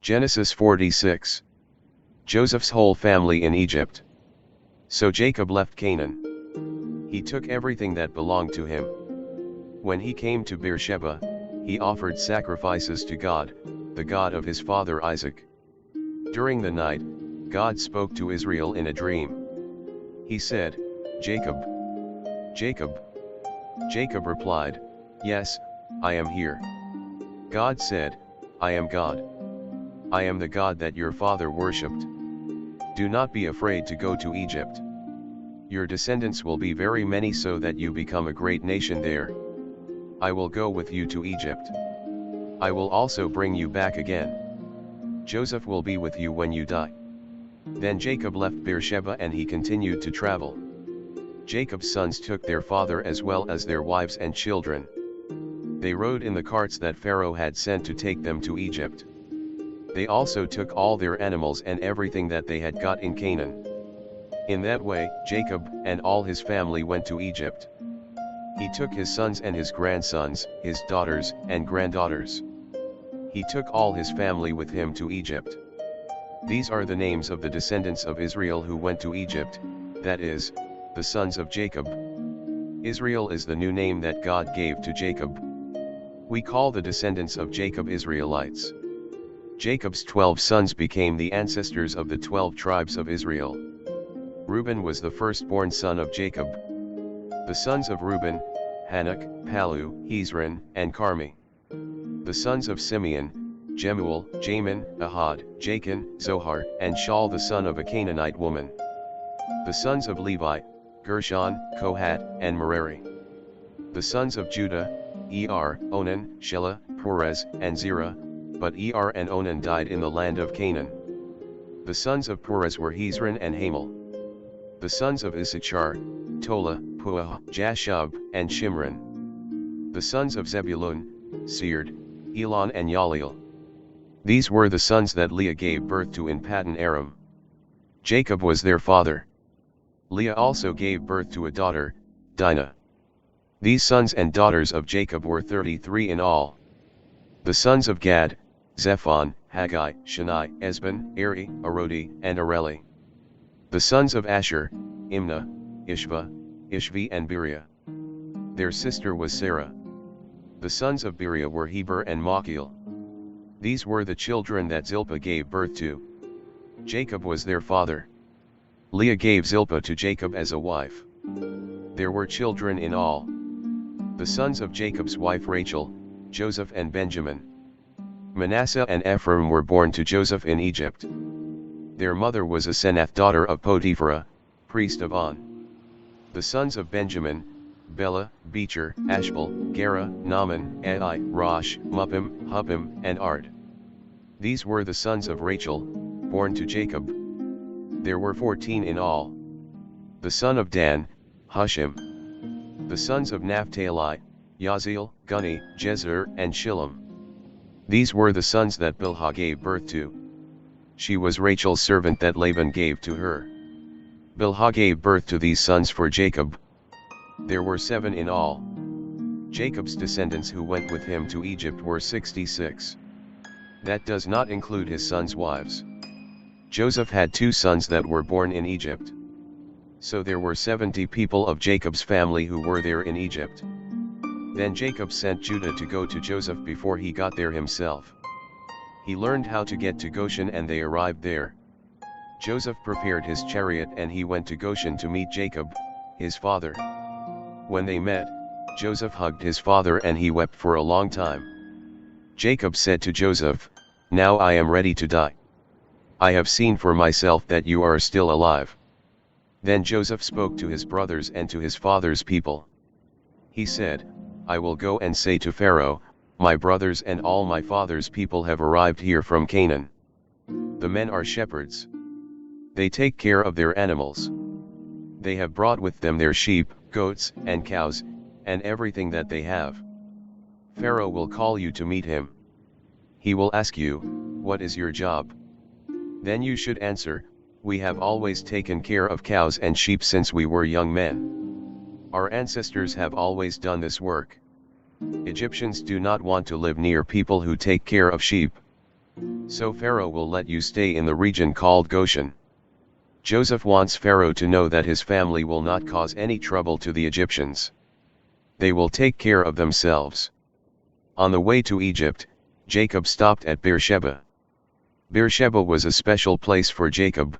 Genesis 46. Joseph's whole family in Egypt. So Jacob left Canaan. He took everything that belonged to him. When he came to Beersheba, he offered sacrifices to God, the God of his father Isaac. During the night, God spoke to Israel in a dream. He said, "Jacob, Jacob." Jacob replied, "Yes, I am here." God said, "I am God. I am the God that your father worshipped. Do not be afraid to go to Egypt. Your descendants will be very many so that you become a great nation there. I will go with you to Egypt. I will also bring you back again. Joseph will be with you when you die." Then Jacob left Beersheba and he continued to travel. Jacob's sons took their father as well as their wives and children. They rode in the carts that Pharaoh had sent to take them to Egypt. They also took all their animals and everything that they had got in Canaan. In that way, Jacob and all his family went to Egypt. He took his sons and his grandsons, his daughters and granddaughters. He took all his family with him to Egypt. These are the names of the descendants of Israel who went to Egypt, that is, the sons of Jacob. Israel is the new name that God gave to Jacob. We call the descendants of Jacob Israelites. Jacob's 12 sons became the ancestors of the 12 tribes of Israel. Reuben was the firstborn son of Jacob. The sons of Reuben, Hanok, Palu, Hezron, and Carmi. The sons of Simeon, Jemuel, Jamin, Ahad, Jachin, Zohar, and Shaul the son of a Canaanite woman. The sons of Levi, Gershon, Kohat, and Merari. The sons of Judah, Er, Onan, Shelah, Perez, and Zerah, but Er and Onan died in the land of Canaan. The sons of Perez were Hezron and Hamel. The sons of Issachar, Tola, Puah, Jashub, and Shimron. The sons of Zebulun, Sered, Elon and Yaleel. These were the sons that Leah gave birth to in Paddan Aram. Jacob was their father. Leah also gave birth to a daughter, Dinah. These sons and daughters of Jacob were 33 in all. The sons of Gad, Zephon, Haggai, Shani, Esban, Eri, Arodi, and Areli. The sons of Asher, Imnah, Ishva, Ishvi and Beriah. Their sister was Sarah. The sons of Beriah were Heber and Machil. These were the children that Zilpah gave birth to. Jacob was their father. Leah gave Zilpah to Jacob as a wife. There were children in all. The sons of Jacob's wife Rachel, Joseph and Benjamin. Manasseh and Ephraim were born to Joseph in Egypt. Their mother was Asenath daughter of Potipharah, priest of On. The sons of Benjamin, Bela, Becher, Ashbel, Gera, Naaman, Ai, Rosh, Muppim, Huppim, and Ard. These were the sons of Rachel, born to Jacob. There were 14 in all. The son of Dan, Hushim. The sons of Naphtali, Yaziel, Guni, Jezer, and Shillem. These were the sons that Bilhah gave birth to. She was Rachel's servant that Laban gave to her. Bilhah gave birth to these sons for Jacob. There were 7 in all. Jacob's descendants who went with him to Egypt were 66. That does not include his sons' wives. Joseph had 2 sons that were born in Egypt. So there were 70 people of Jacob's family who were there in Egypt. Then Jacob sent Judah to go to Joseph before he got there himself. He learned how to get to Goshen and they arrived there. Joseph prepared his chariot and he went to Goshen to meet Jacob, his father. When they met, Joseph hugged his father and he wept for a long time. Jacob said to Joseph, "Now I am ready to die. I have seen for myself that you are still alive." Then Joseph spoke to his brothers and to his father's people. He said, "I will go and say to Pharaoh, my brothers and all my father's people have arrived here from Canaan. The men are shepherds. They take care of their animals. They have brought with them their sheep, goats, and cows, and everything that they have. Pharaoh will call you to meet him. He will ask you, 'What is your job?' Then you should answer, 'We have always taken care of cows and sheep since we were young men. Our ancestors have always done this work. Egyptians do not want to live near people who take care of sheep. So Pharaoh will let you stay in the region called Goshen. Joseph wants Pharaoh to know that his family will not cause any trouble to the Egyptians. They will take care of themselves. On the way to Egypt, Jacob stopped at Beersheba. Beersheba was a special place for Jacob.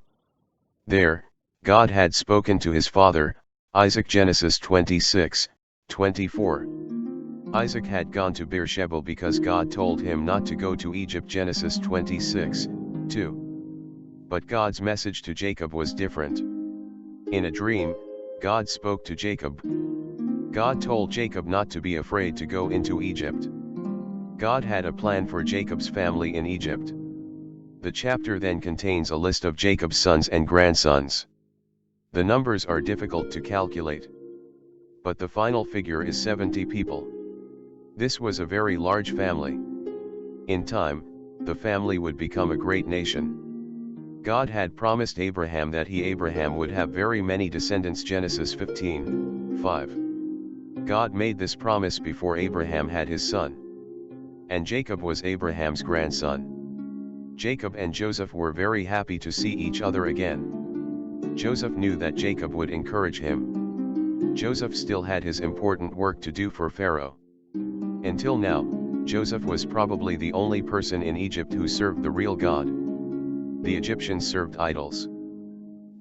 There, God had spoken to his father, Isaac. Genesis 26:24. Isaac had gone to Beersheba because God told him not to go to Egypt. Genesis 26:2. But God's message to Jacob was different. In a dream, God spoke to Jacob. God told Jacob not to be afraid to go into Egypt. God had a plan for Jacob's family in Egypt. The chapter then contains a list of Jacob's sons and grandsons. The numbers are difficult to calculate, but the final figure is 70 people. This was a very large family. In time, the family would become a great nation. God had promised Abraham that Abraham would have very many descendants. Genesis 15:5. God made this promise before Abraham had his son. And Jacob was Abraham's grandson. Jacob and Joseph were very happy to see each other again. Joseph knew that Jacob would encourage him. Joseph still had his important work to do for Pharaoh. Until now, Joseph was probably the only person in Egypt who served the real God. The Egyptians served idols.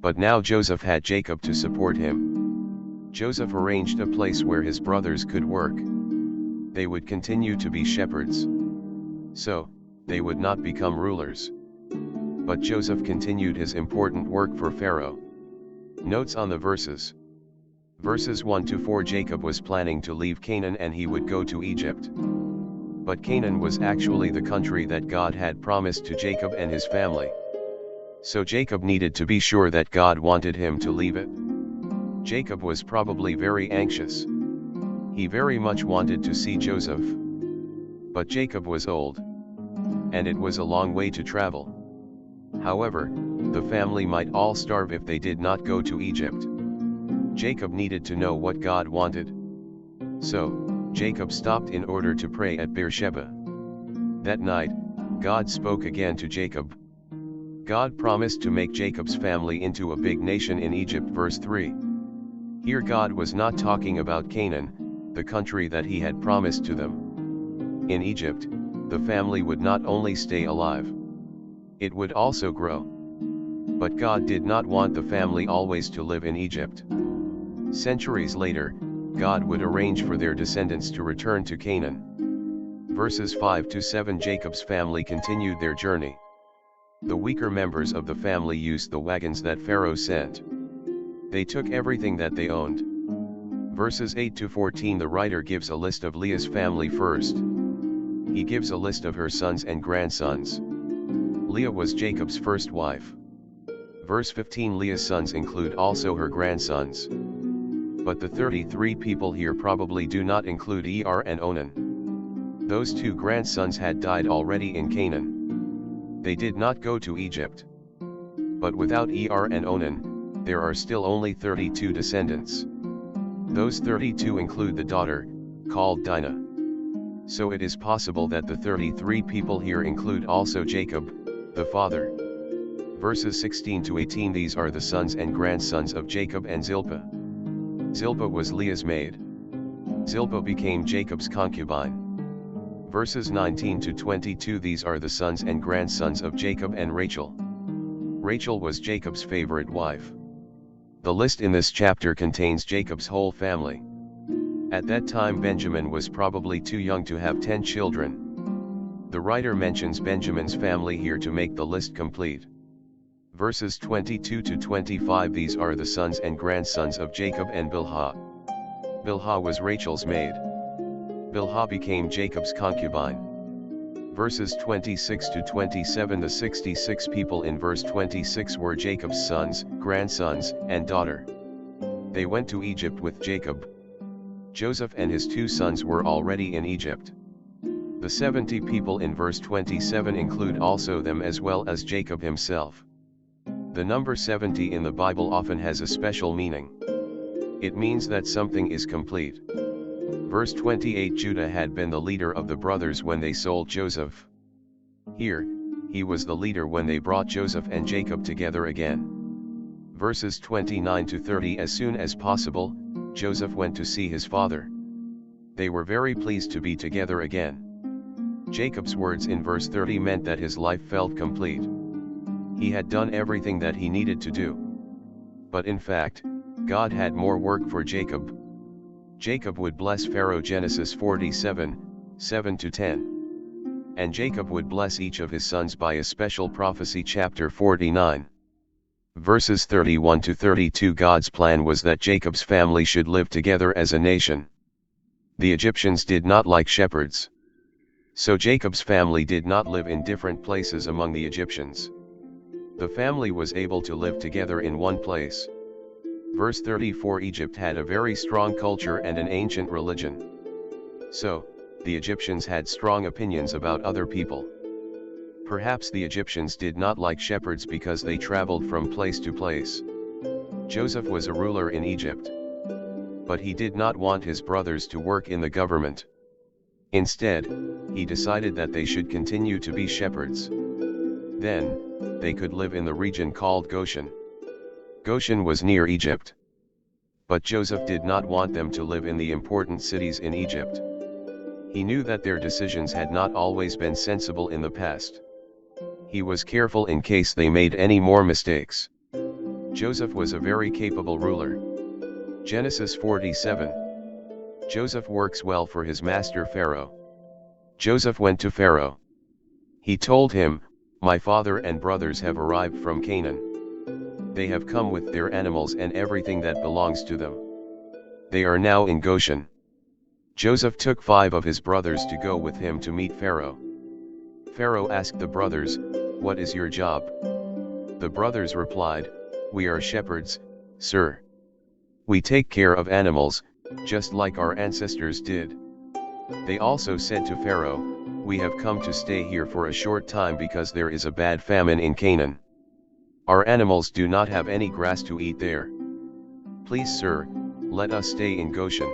But now Joseph had Jacob to support him. Joseph arranged a place where his brothers could work. They would continue to be shepherds. So, they would not become rulers. But Joseph continued his important work for Pharaoh. Notes on the verses. Verses 1-4. Jacob was planning to leave Canaan and he would go to Egypt. But Canaan was actually the country that God had promised to Jacob and his family. So Jacob needed to be sure that God wanted him to leave it. Jacob was probably very anxious. He very much wanted to see Joseph. But Jacob was old. And it was a long way to travel. However, the family might all starve if they did not go to Egypt. Jacob needed to know what God wanted. So, Jacob stopped in order to pray at Beersheba. That night, God spoke again to Jacob. God promised to make Jacob's family into a big nation in Egypt. Verse 3. Here God was not talking about Canaan, the country that he had promised to them. In Egypt, the family would not only stay alive, it would also grow. But God did not want the family always to live in Egypt. Centuries later, God would arrange for their descendants to return to Canaan. Verses 5-7. Jacob's family continued their journey. The weaker members of the family used the wagons that Pharaoh sent. They took everything that they owned. Verses 8-14. The writer gives a list of Leah's family first. He gives a list of her sons and grandsons. Leah was Jacob's first wife. Verse 15. Leah's sons include also her grandsons. But the 33 people here probably do not include Er and Onan. Those two grandsons had died already in Canaan. They did not go to Egypt. But without Er and Onan, there are still only 32 descendants. Those 32 include the daughter, called Dinah. So it is possible that the 33 people here include also Jacob, the father. Verses 16-18. These are the sons and grandsons of Jacob and Zilpah. Zilpah was Leah's maid. Zilpah became Jacob's concubine. Verses 19-22. These are the sons and grandsons of Jacob and Rachel. Rachel was Jacob's favorite wife. The list in this chapter contains Jacob's whole family. At that time Benjamin was probably too young to have 10 children. The writer mentions Benjamin's family here to make the list complete. Verses 22-25. These are the sons and grandsons of Jacob and Bilhah. Bilhah was Rachel's maid. Bilhah became Jacob's concubine. Verses 26-27. The 66 people in verse 26 were Jacob's sons, grandsons, and daughter. They went to Egypt with Jacob. Joseph and his 2 sons were already in Egypt. The 70 people in verse 27 include also them as well as Jacob himself. The number 70 in the Bible often has a special meaning. It means that something is complete. Verse 28. Judah had been the leader of the brothers when they sold Joseph. Here, he was the leader when they brought Joseph and Jacob together again. Verses 29 to 30. As soon as possible, Joseph went to see his father. They were very pleased to be together again. Jacob's words in verse 30 meant that his life felt complete. He had done everything that he needed to do. But in fact, God had more work for Jacob. Jacob would bless Pharaoh, Genesis 47, 7-10. And Jacob would bless each of his sons by a special prophecy, chapter 49. Verses 31 to 32. God's plan was that Jacob's family should live together as a nation. The Egyptians did not like shepherds. So Jacob's family did not live in different places among the Egyptians. The family was able to live together in one place. Verse 34. Egypt had a very strong culture and an ancient religion. So, the Egyptians had strong opinions about other people. Perhaps the Egyptians did not like shepherds because they traveled from place to place. Joseph was a ruler in Egypt. But he did not want his brothers to work in the government. Instead, he decided that they should continue to be shepherds. Then, they could live in the region called Goshen. Goshen was near Egypt. But Joseph did not want them to live in the important cities in Egypt. He knew that their decisions had not always been sensible in the past. He was careful in case they made any more mistakes. Joseph was a very capable ruler. Genesis 47. Joseph works well for his master Pharaoh. Joseph went to Pharaoh. He told him, "My father and brothers have arrived from Canaan. They have come with their animals and everything that belongs to them. They are now in Goshen." Joseph took 5 of his brothers to go with him to meet Pharaoh. Pharaoh asked the brothers, "What is your job?" The brothers replied, "We are shepherds, sir. We take care of animals, just like our ancestors did." They also said to Pharaoh, "We have come to stay here for a short time because there is a bad famine in Canaan. Our animals do not have any grass to eat there. Please, sir, let us stay in Goshen."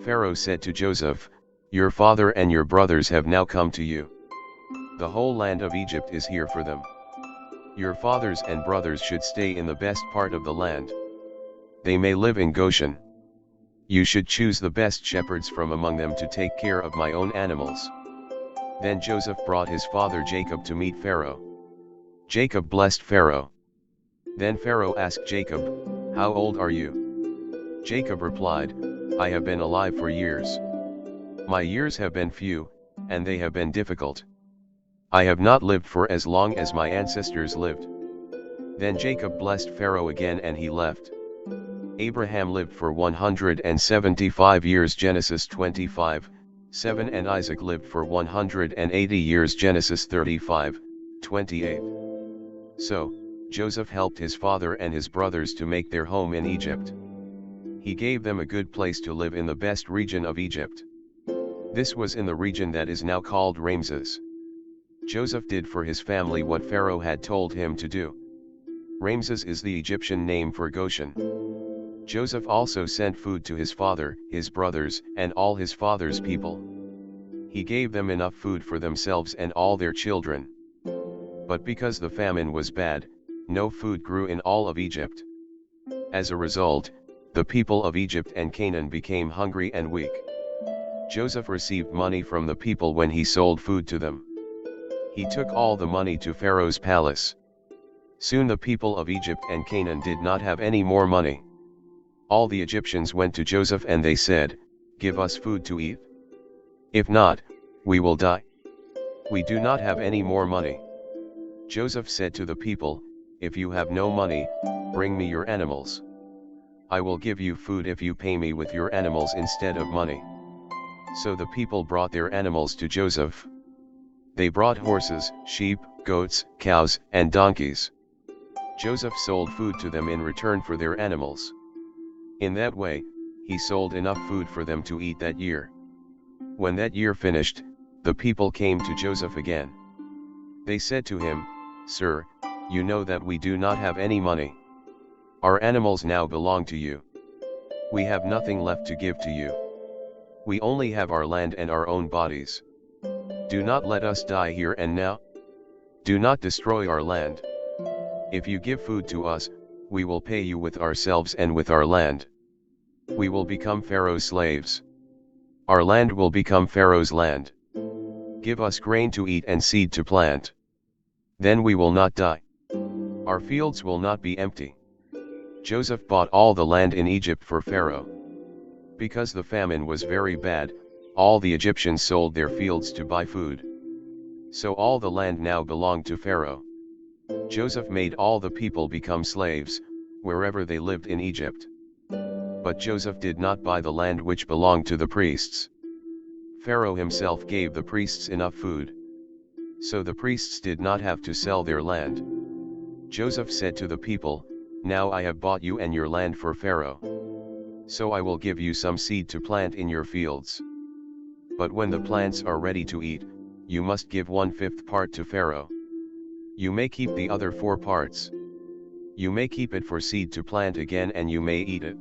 Pharaoh said to Joseph, "Your father and your brothers have now come to you. The whole land of Egypt is here for them. Your fathers and brothers should stay in the best part of the land. They may live in Goshen. You should choose the best shepherds from among them to take care of my own animals." Then Joseph brought his father Jacob to meet Pharaoh. Jacob blessed Pharaoh. Then Pharaoh asked Jacob, "How old are you?" Jacob replied, "I have been alive for years. My years have been few, and they have been difficult. I have not lived for as long as my ancestors lived." Then Jacob blessed Pharaoh again and he left. Abraham lived for 175 years, Genesis 25, 7, and Isaac lived for 180 years, Genesis 35, 28. So, Joseph helped his father and his brothers to make their home in Egypt. He gave them a good place to live in the best region of Egypt. This was in the region that is now called Ramses. Joseph did for his family what Pharaoh had told him to do. Ramses is the Egyptian name for Goshen. Joseph also sent food to his father, his brothers, and all his father's people. He gave them enough food for themselves and all their children. But because the famine was bad, no food grew in all of Egypt. As a result, the people of Egypt and Canaan became hungry and weak. Joseph received money from the people when he sold food to them. He took all the money to Pharaoh's palace. Soon the people of Egypt and Canaan did not have any more money. All the Egyptians went to Joseph and they said, "Give us food to eat. If not, we will die. We do not have any more money." Joseph said to the people, "If you have no money, bring me your animals. I will give you food if you pay me with your animals instead of money." So the people brought their animals to Joseph. They brought horses, sheep, goats, cows, and donkeys. Joseph sold food to them in return for their animals. In that way, he sold enough food for them to eat that year. When that year finished, the people came to Joseph again. They said to him, "Sir, you know that we do not have any money. Our animals now belong to you. We have nothing left to give to you. We only have our land and our own bodies. Do not let us die here and now." Do not destroy our land. If you give food to us, we will pay you with ourselves and with our land. We will become Pharaoh's slaves. Our land will become Pharaoh's land. Give us grain to eat and seed to plant. Then we will not die. Our fields will not be empty. Joseph bought all the land in Egypt for Pharaoh. Because the famine was very bad, all the Egyptians sold their fields to buy food. So all the land now belonged to Pharaoh. Joseph made all the people become slaves, wherever they lived in Egypt. But Joseph did not buy the land which belonged to the priests. Pharaoh himself gave the priests enough food. So the priests did not have to sell their land. Joseph said to the people, "Now I have bought you and your land for Pharaoh. So I will give you some seed to plant in your fields. But when the plants are ready to eat, you must give 1/5 part to Pharaoh. You may keep the other 4 parts. You may keep it for seed to plant again and you may eat it.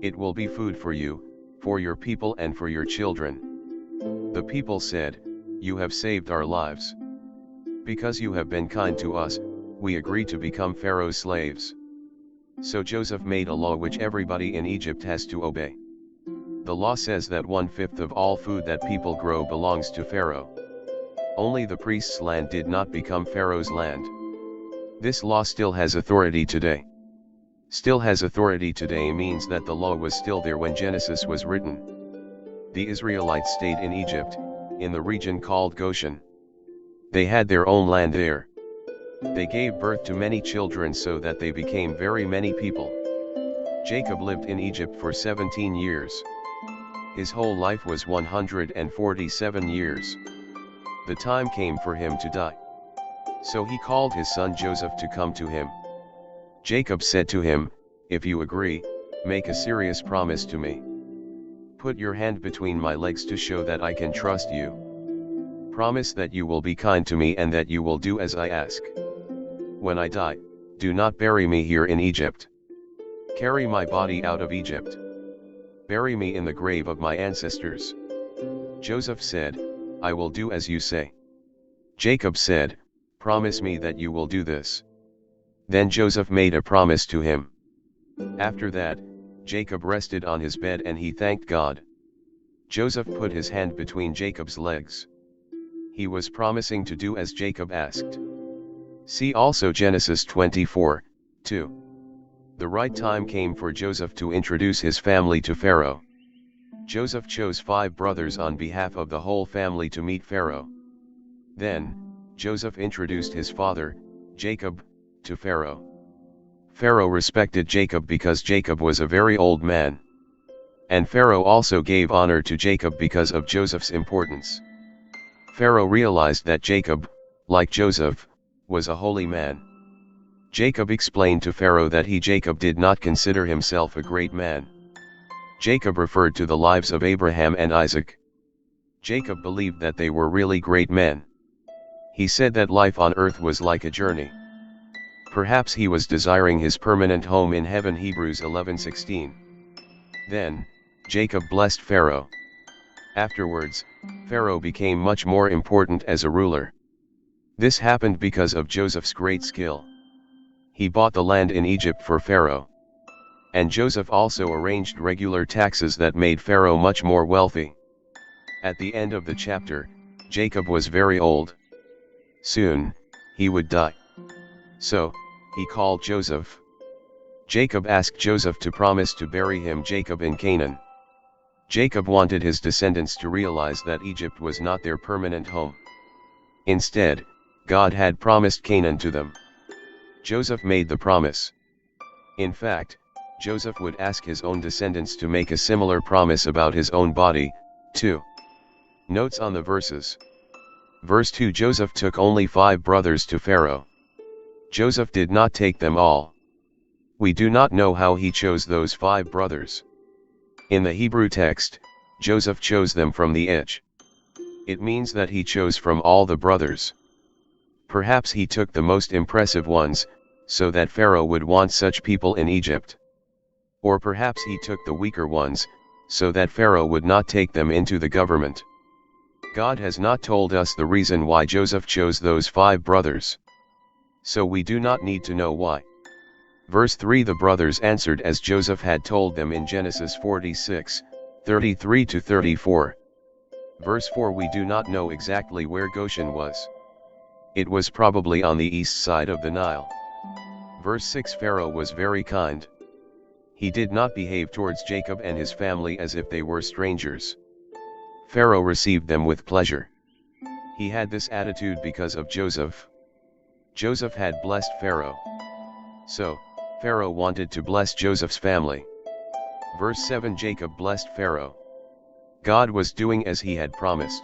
It will be food for you, for your people and for your children." The people said, "You have saved our lives. Because you have been kind to us, we agree to become Pharaoh's slaves." So Joseph made a law which everybody in Egypt has to obey. The law says that 1/5 of all food that people grow belongs to Pharaoh. Only the priest's land did not become Pharaoh's land. This law still has authority today. Still has authority today means that the law was still there when Genesis was written. The Israelites stayed in Egypt, in the region called Goshen. They had their own land there. They gave birth to many children so that they became very many people. Jacob lived in Egypt for 17 years. His whole life was 147 years. The time came for him to die. So he called his son Joseph to come to him. Jacob said to him, "If you agree, make a serious promise to me. Put your hand between my legs to show that I can trust you. Promise that you will be kind to me and that you will do as I ask. When I die, do not bury me here in Egypt. Carry my body out of Egypt. Bury me in the grave of my ancestors." Joseph said, "I will do as you say." Jacob said, "Promise me that you will do this." Then Joseph made a promise to him. After that, Jacob rested on his bed and he thanked God. Joseph put his hand between Jacob's legs. He was promising to do as Jacob asked. See also Genesis 24:2. The right time came for Joseph to introduce his family to Pharaoh. Joseph chose 5 brothers on behalf of the whole family to meet Pharaoh. Then, Joseph introduced his father, Jacob, to Pharaoh. Pharaoh respected Jacob because Jacob was a very old man. And Pharaoh also gave honor to Jacob because of Joseph's importance. Pharaoh realized that Jacob, like Joseph, was a holy man. Jacob explained to Pharaoh that Jacob did not consider himself a great man. Jacob referred to the lives of Abraham and Isaac. Jacob believed that they were really great men. He said that life on earth was like a journey. Perhaps he was desiring his permanent home in heaven. Hebrews 11:16. Then, Jacob blessed Pharaoh. Afterwards, Pharaoh became much more important as a ruler. This happened because of Joseph's great skill. He bought the land in Egypt for Pharaoh. And Joseph also arranged regular taxes that made Pharaoh much more wealthy. At the end of the chapter, Jacob was very old. Soon, he would die. So, he called Joseph. Jacob asked Joseph to promise to bury him Jacob in Canaan. Jacob wanted his descendants to realize that Egypt was not their permanent home. Instead, God had promised Canaan to them. Joseph made the promise. In fact, Joseph would ask his own descendants to make a similar promise about his own body, too. Notes on the verses. Verse 2: Joseph took only 5 brothers to Pharaoh. Joseph did not take them all. We do not know how he chose those 5 brothers. In the Hebrew text, Joseph chose them from the edge. It means that he chose from all the brothers. Perhaps he took the most impressive ones, so that Pharaoh would want such people in Egypt. Or perhaps he took the weaker ones, so that Pharaoh would not take them into the government. God has not told us the reason why Joseph chose those 5 brothers. So we do not need to know why. Verse 3 The brothers answered as Joseph had told them in Genesis 46, 33-34. Verse 4 We do not know exactly where Goshen was. It was probably on the east side of the Nile. Verse 6 Pharaoh was very kind. He did not behave towards Jacob and his family as if they were strangers. Pharaoh received them with pleasure. He had this attitude because of Joseph. Joseph had blessed Pharaoh. So, Pharaoh wanted to bless Joseph's family. Verse 7 Jacob blessed Pharaoh. God was doing as he had promised.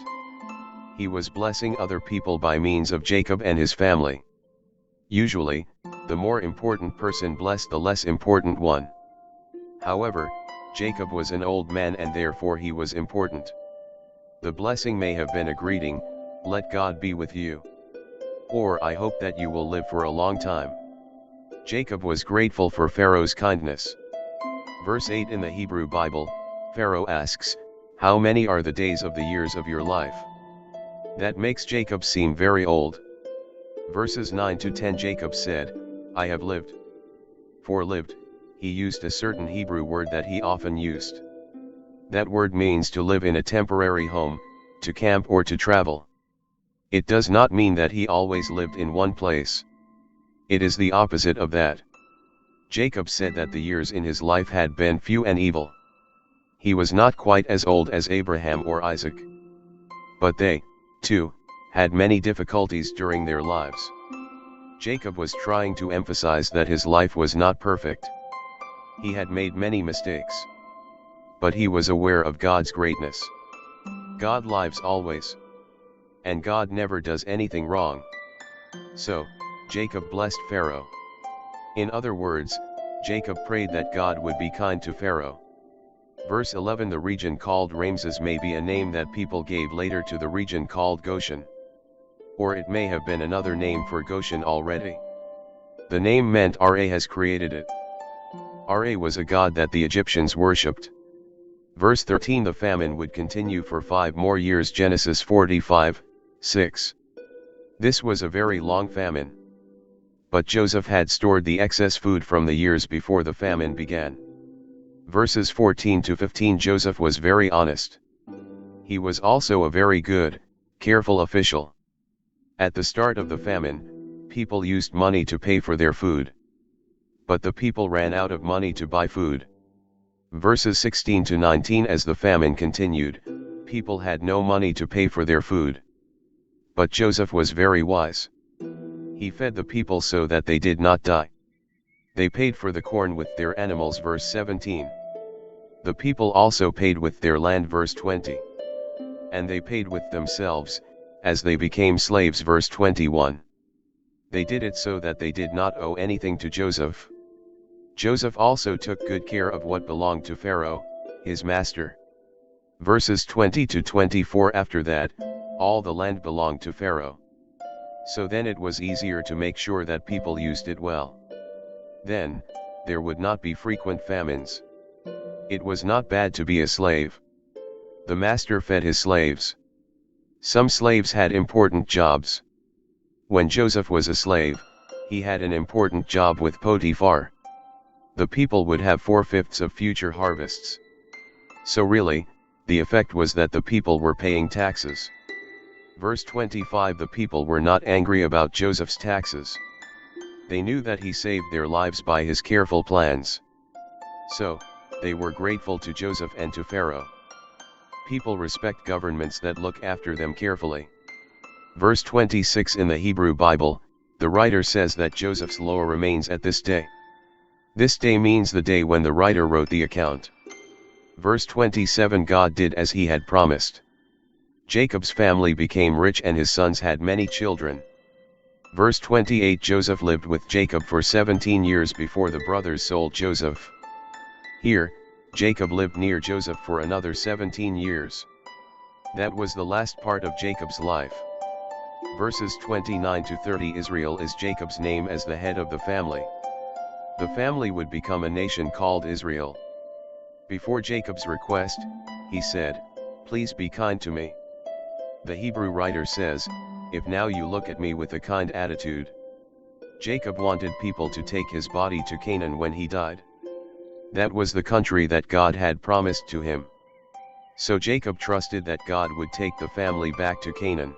He was blessing other people by means of Jacob and his family. Usually, the more important person blessed the less important one. However, Jacob was an old man and therefore he was important. The blessing may have been a greeting, "Let God be with you." Or "I hope that you will live for a long time." Jacob was grateful for Pharaoh's kindness. Verse 8 In the Hebrew Bible, Pharaoh asks, "How many are the days of the years of your life?" That makes Jacob seem very old. Verses 9-10 Jacob said, "I have lived." For lived, he used a certain Hebrew word that he often used. That word means to live in a temporary home, to camp or to travel. It does not mean that he always lived in one place. It is the opposite of that. Jacob said that the years in his life had been few and evil. He was not quite as old as Abraham or Isaac. But they, too, had many difficulties during their lives. Jacob was trying to emphasize that his life was not perfect. He had made many mistakes. But he was aware of God's greatness. God lives always. And God never does anything wrong. So, Jacob blessed Pharaoh. In other words, Jacob prayed that God would be kind to Pharaoh. Verse 11 The region called Ramses may be a name that people gave later to the region called Goshen. Or it may have been another name for Goshen already. The name meant Ra has created it. Ra was a god that the Egyptians worshipped. Verse 13 The famine would continue for 5 more years Genesis 45, 6. This was a very long famine. But Joseph had stored the excess food from the years before the famine began. Verses 14-15 Joseph was very honest. He was also a very good, careful official. At the start of the famine, people used money to pay for their food. But the people ran out of money to buy food. Verses 16-19 As the famine continued, people had no money to pay for their food. But Joseph was very wise. He fed the people so that they did not die. They paid for the corn with their animals verse 17. The people also paid with their land verse 20. And they paid with themselves, as they became slaves verse 21. They did it so that they did not owe anything to Joseph. Joseph also took good care of what belonged to Pharaoh, his master. Verses 20-24 After that, all the land belonged to Pharaoh. So then it was easier to make sure that people used it well. Then, there would not be frequent famines. It was not bad to be a slave. The master fed his slaves. Some slaves had important jobs. When Joseph was a slave, he had an important job with Potiphar. The people would have 4/5 of future harvests. So really, the effect was that the people were paying taxes. Verse 25 The people were not angry about Joseph's taxes. They knew that he saved their lives by his careful plans. So, they were grateful to Joseph and to Pharaoh. People respect governments that look after them carefully. Verse 26 In the Hebrew Bible, the writer says that Joseph's law remains at this day. This day means the day when the writer wrote the account. Verse 27 God did as he had promised. Jacob's family became rich and his sons had many children. Verse 28 Joseph lived with Jacob for 17 years before the brothers sold Joseph. Here, Jacob lived near Joseph for another 17 years. That was the last part of Jacob's life. Verses 29-30 Israel is Jacob's name as the head of the family. The family would become a nation called Israel. Before Jacob's request, he said, "Please be kind to me." The Hebrew writer says, "If now you look at me with a kind attitude." Jacob wanted people to take his body to Canaan when he died. That was the country that God had promised to him. So Jacob trusted that God would take the family back to Canaan.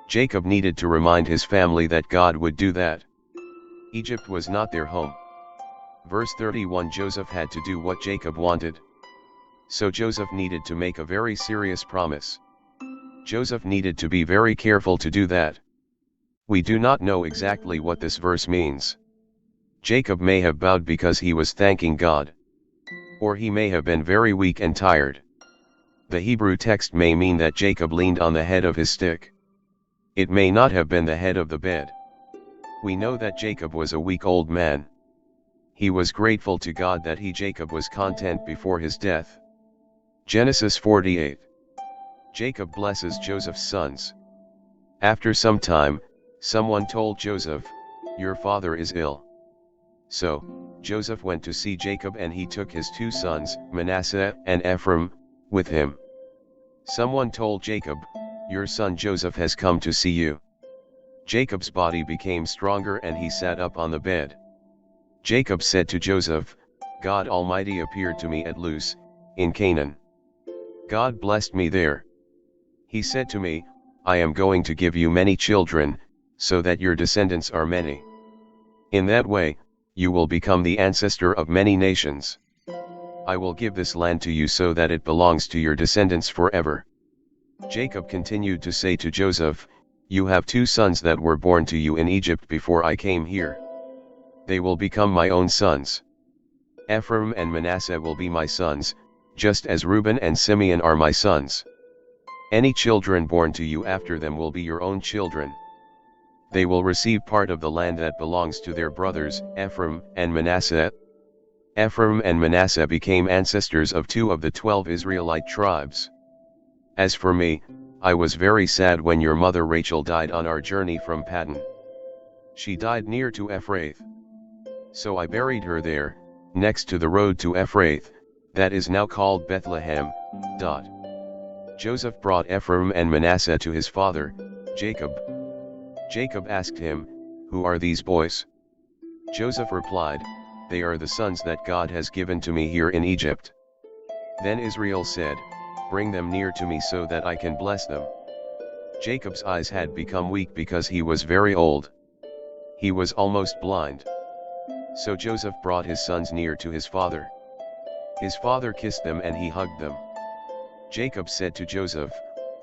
Jacob needed to remind his family that God would do that. Egypt was not their home. Verse 31, Joseph had to do what Jacob wanted. So Joseph needed to make a very serious promise. Joseph needed to be very careful to do that. We do not know exactly what this verse means. Jacob may have bowed because he was thanking God. Or he may have been very weak and tired. The Hebrew text may mean that Jacob leaned on the head of his stick. It may not have been the head of the bed. We know that Jacob was a weak old man. He was grateful to God that Jacob was content before his death. Genesis 48. Jacob blesses Joseph's sons. After some time, someone told Joseph, "Your father is ill." So, Joseph went to see Jacob and he took his 2 sons, Manasseh and Ephraim, with him. Someone told Jacob, "Your son Joseph has come to see you." Jacob's body became stronger and he sat up on the bed. Jacob said to Joseph, "God Almighty appeared to me at Luz, in Canaan. God blessed me there. He said to me, I am going to give you many children, so that your descendants are many. In that way, you will become the ancestor of many nations. I will give this land to you so that it belongs to your descendants forever." Jacob continued to say to Joseph, "You have 2 sons that were born to you in Egypt before I came here. They will become my own sons. Ephraim and Manasseh will be my sons, just as Reuben and Simeon are my sons. Any children born to you after them will be your own children. They will receive part of the land that belongs to their brothers, Ephraim and Manasseh." Ephraim and Manasseh became ancestors of 2 of the 12 Israelite tribes. "As for me, I was very sad when your mother Rachel died on our journey from Paddan. She died near to Ephrath. So I buried her there, next to the road to Ephrath, that is now called Bethlehem." Joseph brought Ephraim and Manasseh to his father, Jacob. Jacob asked him, "Who are these boys?" Joseph replied, "They are the sons that God has given to me here in Egypt." Then Israel said, "Bring them near to me so that I can bless them." Jacob's eyes had become weak because he was very old. He was almost blind. So Joseph brought his sons near to his father. His father kissed them and he hugged them. Jacob said to Joseph,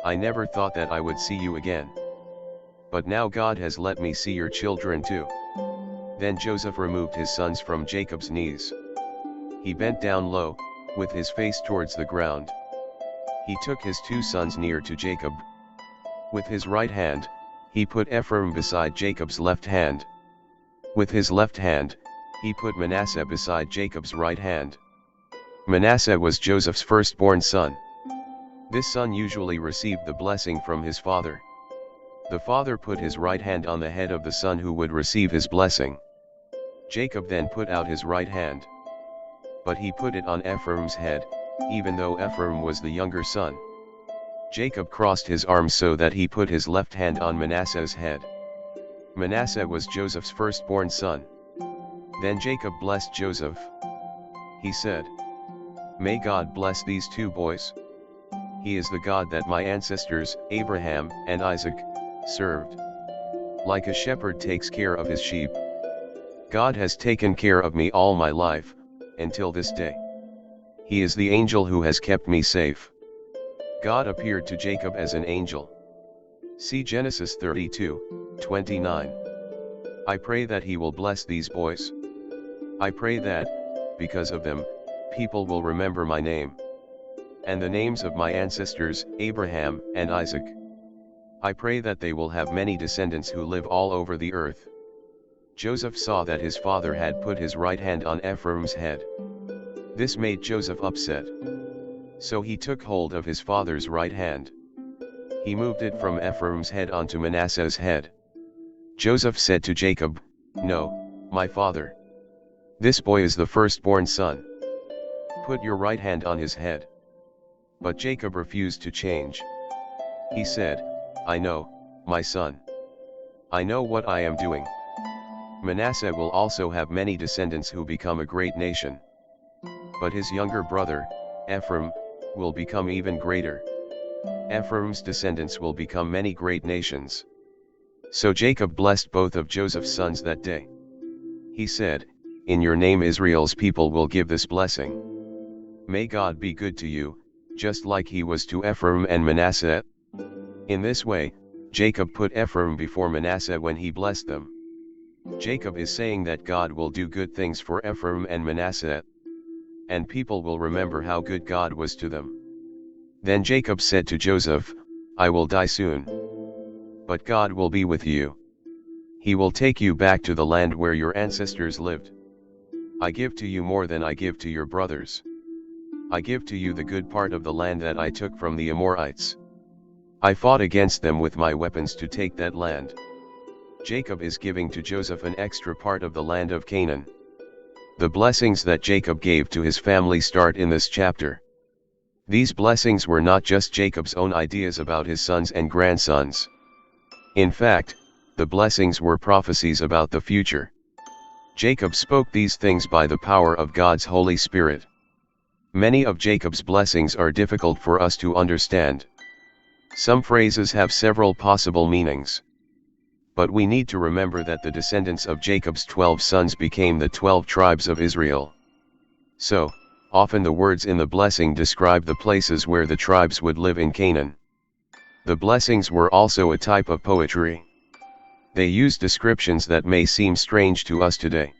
"I never thought that I would see you again. But now God has let me see your children too." Then Joseph removed his sons from Jacob's knees. He bent down low, with his face towards the ground. He took his 2 sons near to Jacob. With his right hand, he put Ephraim beside Jacob's left hand. With his left hand, he put Manasseh beside Jacob's right hand. Manasseh was Joseph's firstborn son. This son usually received the blessing from his father. The father put his right hand on the head of the son who would receive his blessing. Jacob then put out his right hand. But he put it on Ephraim's head, even though Ephraim was the younger son. Jacob crossed his arms so that he put his left hand on Manasseh's head. Manasseh was Joseph's firstborn son. Then Jacob blessed Joseph. He said, "May God bless these 2 boys. He is the God that my ancestors, Abraham and Isaac, served. Like a shepherd takes care of his sheep. God has taken care of me all my life, until this day. He is the angel who has kept me safe." God appeared to Jacob as an angel. See Genesis 32:29. I pray that he will bless these boys. I pray that, because of them, people will remember my name. And the names of my ancestors, Abraham and Isaac. I pray that they will have many descendants who live all over the earth. Joseph saw that his father had put his right hand on Ephraim's head. This made Joseph upset. So he took hold of his father's right hand. He moved it from Ephraim's head onto Manasseh's head. Joseph said to Jacob, "No, my father. This boy is the firstborn son. Put your right hand on his head." But Jacob refused to change. He said, I know, my son. I know what I am doing. Manasseh will also have many descendants who become a great nation. But his younger brother, Ephraim, will become even greater. Ephraim's descendants will become many great nations. So Jacob blessed both of Joseph's sons that day. He said, In your name Israel's people will give this blessing. May God be good to you, just like he was to Ephraim and Manasseh. In this way, Jacob put Ephraim before Manasseh when he blessed them. Jacob is saying that God will do good things for Ephraim and Manasseh, and people will remember how good God was to them. Then Jacob said to Joseph, I will die soon. But God will be with you. He will take you back to the land where your ancestors lived. I give to you more than I give to your brothers. I give to you the good part of the land that I took from the Amorites. I fought against them with my weapons to take that land. Jacob is giving to Joseph an extra part of the land of Canaan. The blessings that Jacob gave to his family start in this chapter. These blessings were not just Jacob's own ideas about his sons and grandsons. In fact, the blessings were prophecies about the future. Jacob spoke these things by the power of God's Holy Spirit. Many of Jacob's blessings are difficult for us to understand. Some phrases have several possible meanings. But we need to remember that the descendants of Jacob's 12 sons became the 12 tribes of Israel. So, often the words in the blessing describe the places where the tribes would live in Canaan. The blessings were also a type of poetry. They use descriptions that may seem strange to us today.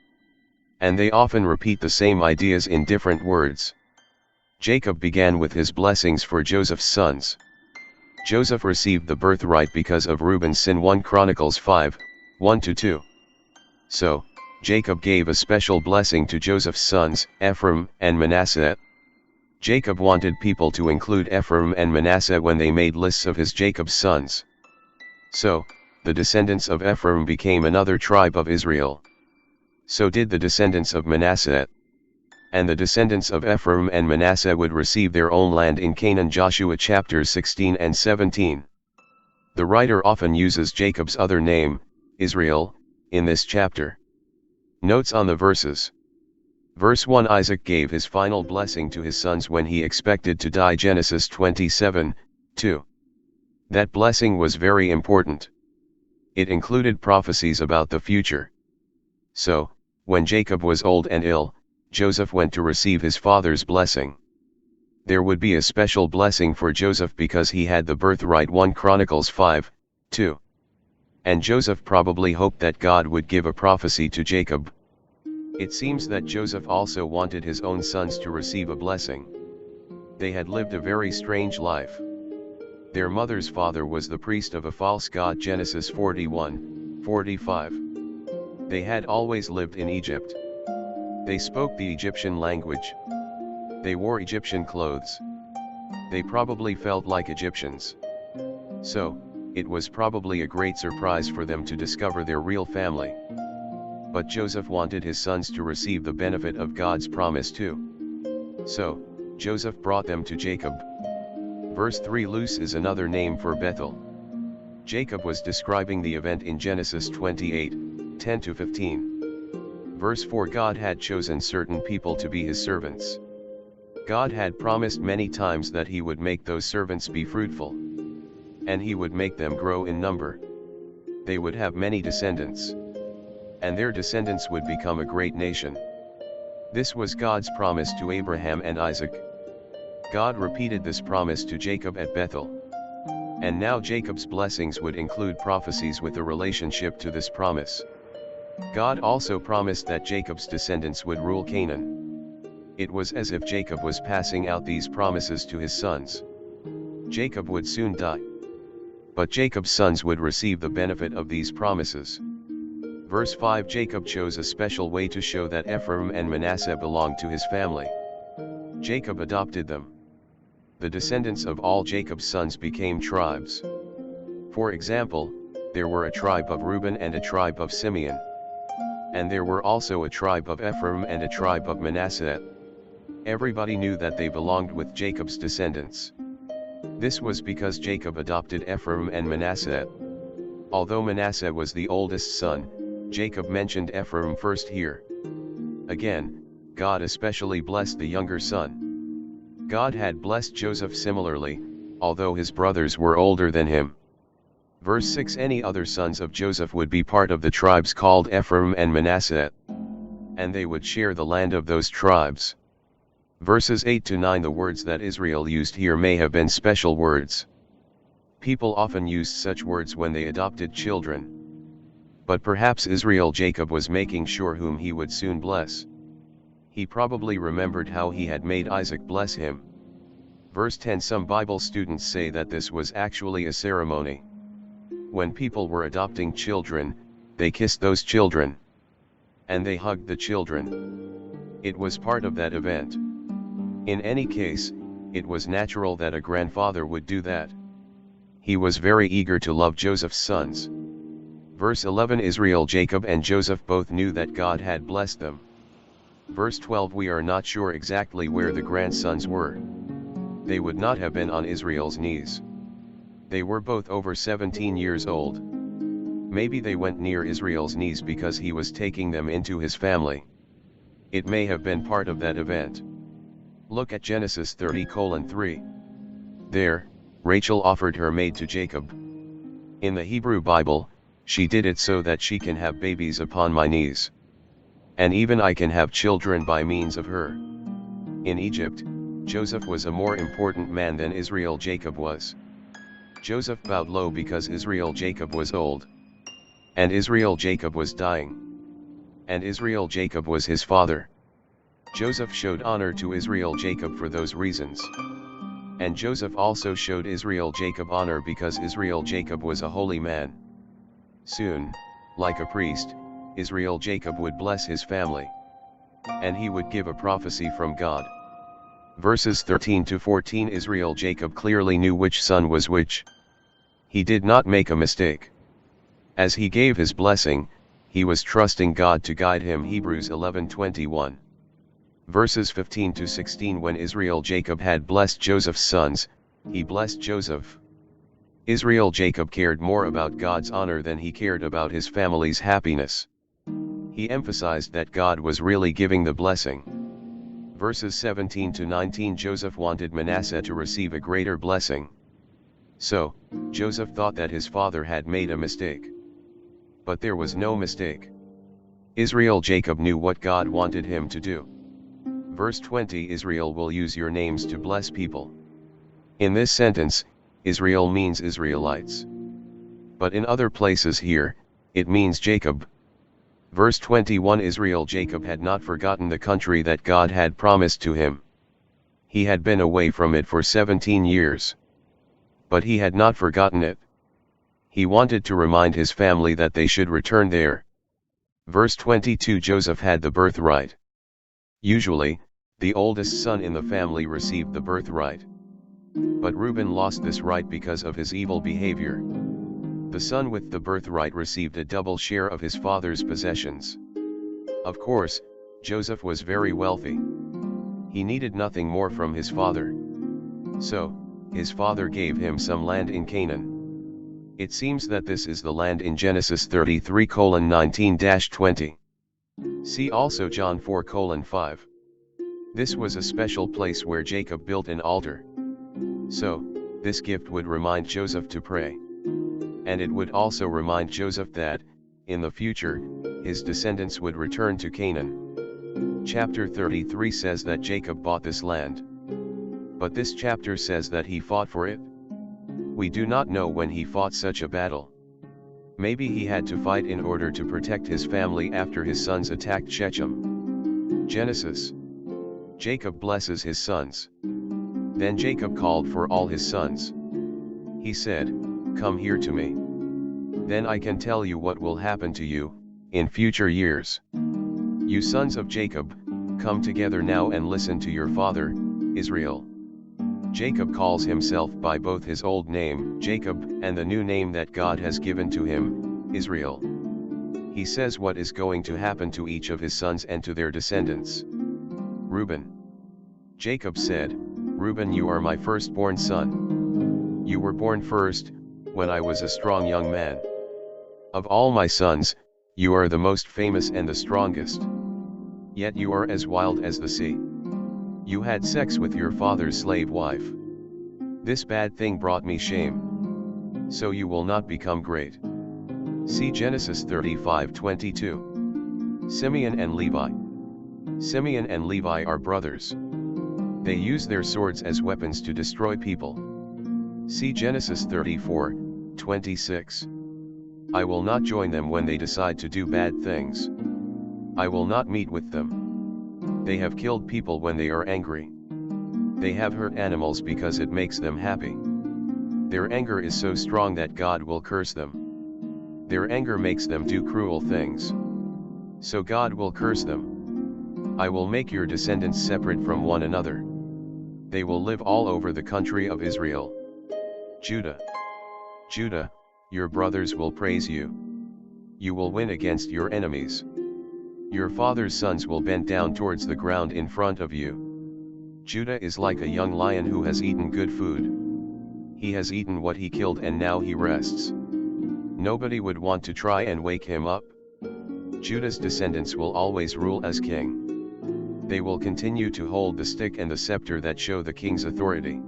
And they often repeat the same ideas in different words. Jacob began with his blessings for Joseph's sons. Joseph received the birthright because of Reuben's sin 1 Chronicles 5, 1-2. So, Jacob gave a special blessing to Joseph's sons, Ephraim and Manasseh. Jacob wanted people to include Ephraim and Manasseh when they made lists of his Jacob's sons. So, the descendants of Ephraim became another tribe of Israel. So did the descendants of Manasseh. And the descendants of Ephraim and Manasseh would receive their own land in Canaan. Joshua chapters 16 and 17. The writer often uses Jacob's other name, Israel, in this chapter. Notes on the verses. Verse 1, Isaac gave his final blessing to his sons when he expected to die. Genesis 27, 2. That blessing was very important. It included prophecies about the future. So, when Jacob was old and ill, Joseph went to receive his father's blessing. There would be a special blessing for Joseph because he had the birthright. 1 Chronicles 5, 2. And Joseph probably hoped that God would give a prophecy to Jacob. It seems that Joseph also wanted his own sons to receive a blessing. They had lived a very strange life. Their mother's father was the priest of a false god. Genesis 41, 45. They had always lived in Egypt. They spoke the Egyptian language. They wore Egyptian clothes. They probably felt like Egyptians. So, it was probably a great surprise for them to discover their real family. But Joseph wanted his sons to receive the benefit of God's promise too. So, Joseph brought them to Jacob. Verse 3, Luz is another name for Bethel. Jacob was describing the event in Genesis 28, 10-15. Verse 4, God had chosen certain people to be his servants. God had promised many times that he would make those servants be fruitful. And he would make them grow in number. They would have many descendants. And their descendants would become a great nation. This was God's promise to Abraham and Isaac. God repeated this promise to Jacob at Bethel. And now Jacob's blessings would include prophecies with a relationship to this promise. God also promised that Jacob's descendants would rule Canaan. It was as if Jacob was passing out these promises to his sons. Jacob would soon die. But Jacob's sons would receive the benefit of these promises. Verse 5, Jacob chose a special way to show that Ephraim and Manasseh belonged to his family. Jacob adopted them. The descendants of all Jacob's sons became tribes. For example, there were a tribe of Reuben and a tribe of Simeon. And there were also a tribe of Ephraim and a tribe of Manasseh. Everybody knew that they belonged with Jacob's descendants. This was because Jacob adopted Ephraim and Manasseh. Although Manasseh was the oldest son, Jacob mentioned Ephraim first here. Again, God especially blessed the younger son. God had blessed Joseph similarly, although his brothers were older than him. Verse 6: Any other sons of Joseph would be part of the tribes called Ephraim and Manasseh, and they would share the land of those tribes. Verses 8 to 9: The words that Israel used here may have been special words. People often used such words when they adopted children. But perhaps Jacob was making sure whom he would soon bless. He probably remembered how he had made Isaac bless him. Verse 10: Some Bible students say that this was actually a ceremony. When people were adopting children, they kissed those children. And they hugged the children. It was part of that event. In any case, it was natural that a grandfather would do that. He was very eager to love Joseph's sons. Verse 11: Jacob and Joseph both knew that God had blessed them. Verse 12: We are not sure exactly where the grandsons were. They would not have been on Israel's knees. They were both over 17 years old. Maybe they went near Israel's knees because he was taking them into his family. It may have been part of that event. Look at Genesis 30:3. There, Rachel offered her maid to Jacob. In the Hebrew Bible, she did it so that she can have babies upon my knees. And even I can have children by means of her. In Egypt, Joseph was a more important man than Jacob was. Joseph bowed low because Jacob was old. And Jacob was dying. And Jacob was his father. Joseph showed honor to Jacob for those reasons. And Joseph also showed Jacob honor because Jacob was a holy man. Soon, like a priest, Jacob would bless his family. And he would give a prophecy from God. Verses 13 to 14: Jacob clearly knew which son was which. He did not make a mistake. As he gave his blessing, he was trusting God to guide him. Hebrews 11:21. Verses 15 to 16: When Jacob had blessed Joseph's sons, he blessed Joseph. Jacob cared more about God's honor than he cared about his family's happiness. He emphasized that God was really giving the blessing. Verses 17 to 19: Joseph wanted Manasseh to receive a greater blessing. So, Joseph thought that his father had made a mistake. But there was no mistake. Jacob knew what God wanted him to do. Verse 20: Israel will use your names to bless people. In this sentence, Israel means Israelites. But in other places here, it means Jacob. Verse 21: Jacob had not forgotten the country that God had promised to him. He had been away from it for 17 years. But he had not forgotten it. He wanted to remind his family that they should return there. Verse 22: Joseph had the birthright. Usually, the oldest son in the family received the birthright. But Reuben lost this right because of his evil behavior. The son with the birthright received a double share of his father's possessions. Of course, Joseph was very wealthy. He needed nothing more from his father. So, his father gave him some land in Canaan. It seems that this is the land in Genesis 33:19-20. See also John 4:5. This was a special place where Jacob built an altar. So, this gift would remind Joseph to pray. And it would also remind Joseph that, in the future, his descendants would return to Canaan. Chapter 33 says that Jacob bought this land. But this chapter says that he fought for it. We do not know when he fought such a battle. Maybe he had to fight in order to protect his family after his sons attacked Shechem. Genesis. Jacob blesses his sons. Then Jacob called for all his sons. He said, "Come here to me. Then I can tell you what will happen to you, in future years. You sons of Jacob, come together now and listen to your father, Israel." Jacob calls himself by both his old name, Jacob, and the new name that God has given to him, Israel. He says what is going to happen to each of his sons and to their descendants. Reuben. Jacob said, "Reuben, you are my firstborn son. You were born first, when I was a strong young man. Of all my sons, you are the most famous and the strongest. Yet you are as wild as the sea. You had sex with your father's slave wife. This bad thing brought me shame. So you will not become great. See Genesis 35:22. Simeon and Levi. Simeon and Levi are brothers. They use their swords as weapons to destroy people. See Genesis 34:26. I will not join them when they decide to do bad things. I will not meet with them. They have killed people when they are angry. They have hurt animals because it makes them happy. Their anger is so strong that God will curse them. Their anger makes them do cruel things. So God will curse them. I will make your descendants separate from one another. They will live all over the country of Israel. Judah. Judah, your brothers will praise you. You will win against your enemies. Your father's sons will bend down towards the ground in front of you. Judah is like a young lion who has eaten good food. He has eaten what he killed and now he rests. Nobody would want to try and wake him up. Judah's descendants will always rule as king. They will continue to hold the stick and the scepter that show the king's authority.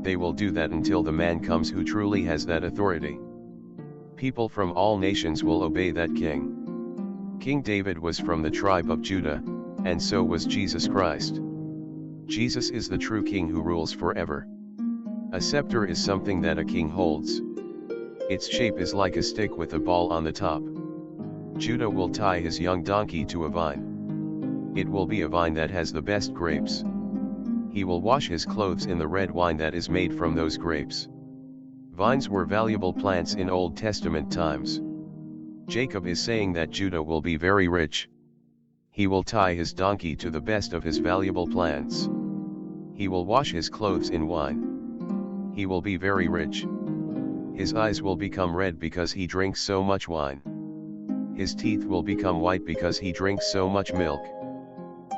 They will do that until the man comes who truly has that authority. People from all nations will obey that king. King David was from the tribe of Judah, and so was Jesus Christ. Jesus is the true king who rules forever. A scepter is something that a king holds. Its shape is like a stick with a ball on the top. Judah will tie his young donkey to a vine. It will be a vine that has the best grapes. He will wash his clothes in the red wine that is made from those grapes. Vines were valuable plants in Old Testament times. Jacob is saying that Judah will be very rich. He will tie his donkey to the best of his valuable plants. He will wash his clothes in wine. He will be very rich. His eyes will become red because he drinks so much wine. His teeth will become white because he drinks so much milk.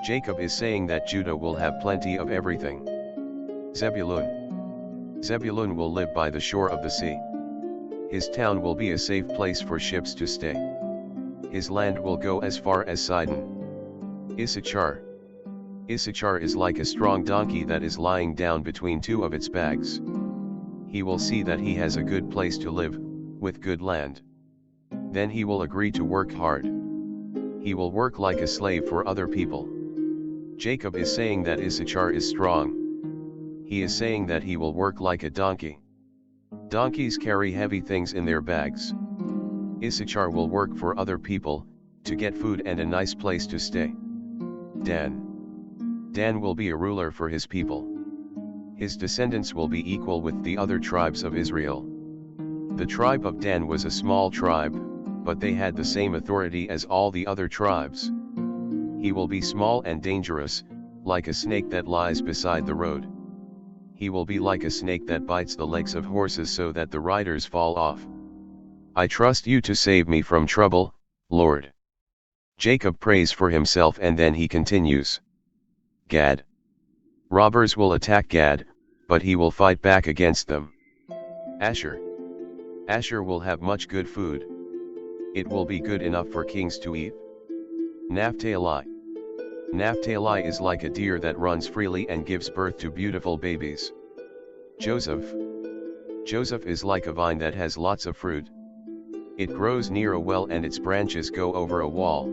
Jacob is saying that Judah will have plenty of everything. Zebulun. Zebulun will live by the shore of the sea. His town will be a safe place for ships to stay. His land will go as far as Sidon. Issachar. Issachar is like a strong donkey that is lying down between two of its bags. He will see that he has a good place to live, with good land. Then he will agree to work hard. He will work like a slave for other people. Jacob is saying that Issachar is strong. He is saying that he will work like a donkey. Donkeys carry heavy things in their bags. Issachar will work for other people, to get food and a nice place to stay. Dan. Dan will be a ruler for his people. His descendants will be equal with the other tribes of Israel. The tribe of Dan was a small tribe, but they had the same authority as all the other tribes. He will be small and dangerous, like a snake that lies beside the road. He will be like a snake that bites the legs of horses so that the riders fall off. I trust you to save me from trouble, Lord. Jacob prays for himself and then he continues. Gad. Robbers will attack Gad, but he will fight back against them. Asher. Asher will have much good food. It will be good enough for kings to eat. Naphtali. Naphtali is like a deer that runs freely and gives birth to beautiful babies. Joseph. Joseph is like a vine that has lots of fruit. It grows near a well and its branches go over a wall.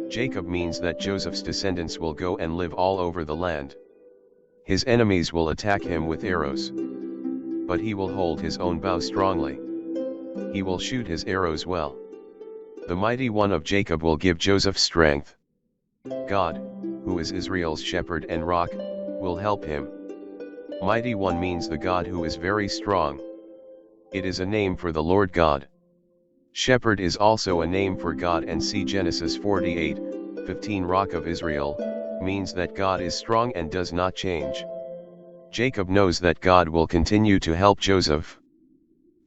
Jacob means that Joseph's descendants will go and live all over the land. His enemies will attack him with arrows. But he will hold his own bow strongly. He will shoot his arrows well. The mighty one of Jacob will give Joseph strength. God, who is Israel's shepherd and rock, will help him. Mighty one means the God who is very strong. It is a name for the Lord God. Shepherd is also a name for God, and see Genesis 48:15. Rock of Israel means that God is strong and does not change. Jacob knows that God will continue to help Joseph.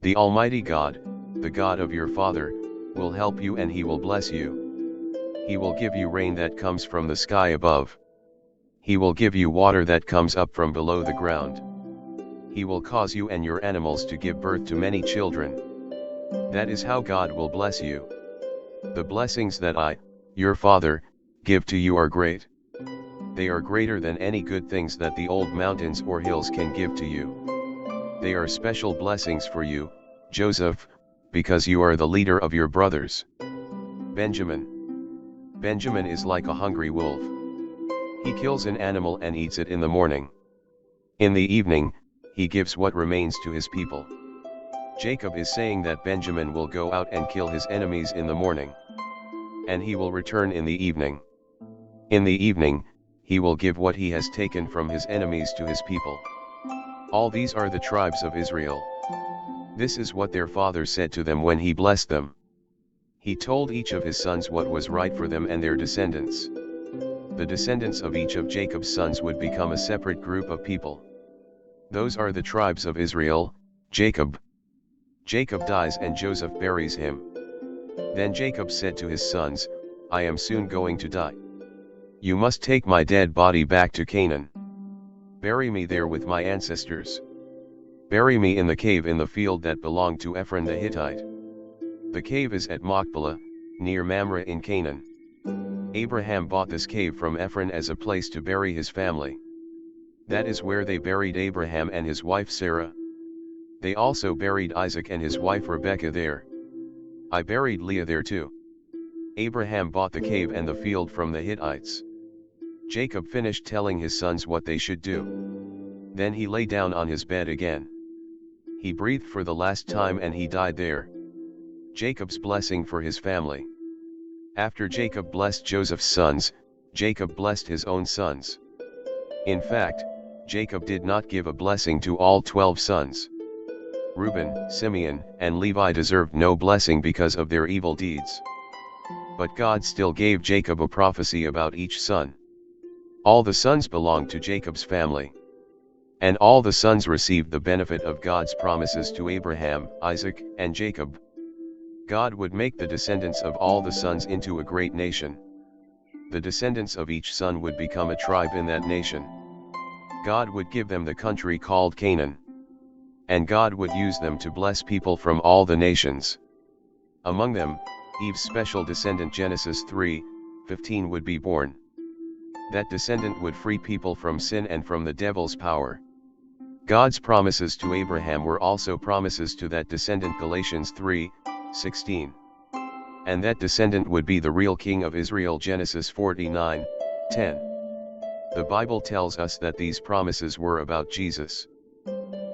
The Almighty God, the God of your father, will help you and he will bless you. He will give you rain that comes from the sky above. He will give you water that comes up from below the ground. He will cause you and your animals to give birth to many children. That is how God will bless you. The blessings that I, your father, give to you are great. They are greater than any good things that the old mountains or hills can give to you. They are special blessings for you, Joseph, because you are the leader of your brothers. Benjamin. Benjamin is like a hungry wolf. He kills an animal and eats it in the morning. In the evening, he gives what remains to his people. Jacob is saying that Benjamin will go out and kill his enemies in the morning. And he will return in the evening. In the evening, he will give what he has taken from his enemies to his people. All these are the tribes of Israel. This is what their father said to them when he blessed them. He told each of his sons what was right for them and their descendants. The descendants of each of Jacob's sons would become a separate group of people. Those are the tribes of Israel, Jacob. Jacob dies and Joseph buries him. Then Jacob said to his sons, I am soon going to die. You must take my dead body back to Canaan. Bury me there with my ancestors. Bury me in the cave in the field that belonged to Ephron the Hittite. The cave is at Machpelah, near Mamre in Canaan. Abraham bought this cave from Ephron as a place to bury his family. That is where they buried Abraham and his wife Sarah. They also buried Isaac and his wife Rebekah there. I buried Leah there too. Abraham bought the cave and the field from the Hittites. Jacob finished telling his sons what they should do. Then he lay down on his bed again. He breathed for the last time and he died there. Jacob's blessing for his family. After Jacob blessed Joseph's sons, Jacob blessed his own sons. In fact, Jacob did not give a blessing to all 12 sons. Reuben, Simeon, and Levi deserved no blessing because of their evil deeds. But God still gave Jacob a prophecy about each son. All the sons belonged to Jacob's family. And all the sons received the benefit of God's promises to Abraham, Isaac, and Jacob. God would make the descendants of all the sons into a great nation. The descendants of each son would become a tribe in that nation. God would give them the country called Canaan. And God would use them to bless people from all the nations. Among them, Eve's special descendant Genesis 3:15 would be born. That descendant would free people from sin and from the devil's power. God's promises to Abraham were also promises to that descendant Galatians 3:16. And that descendant would be the real king of Israel Genesis 49:10. The Bible tells us that these promises were about Jesus.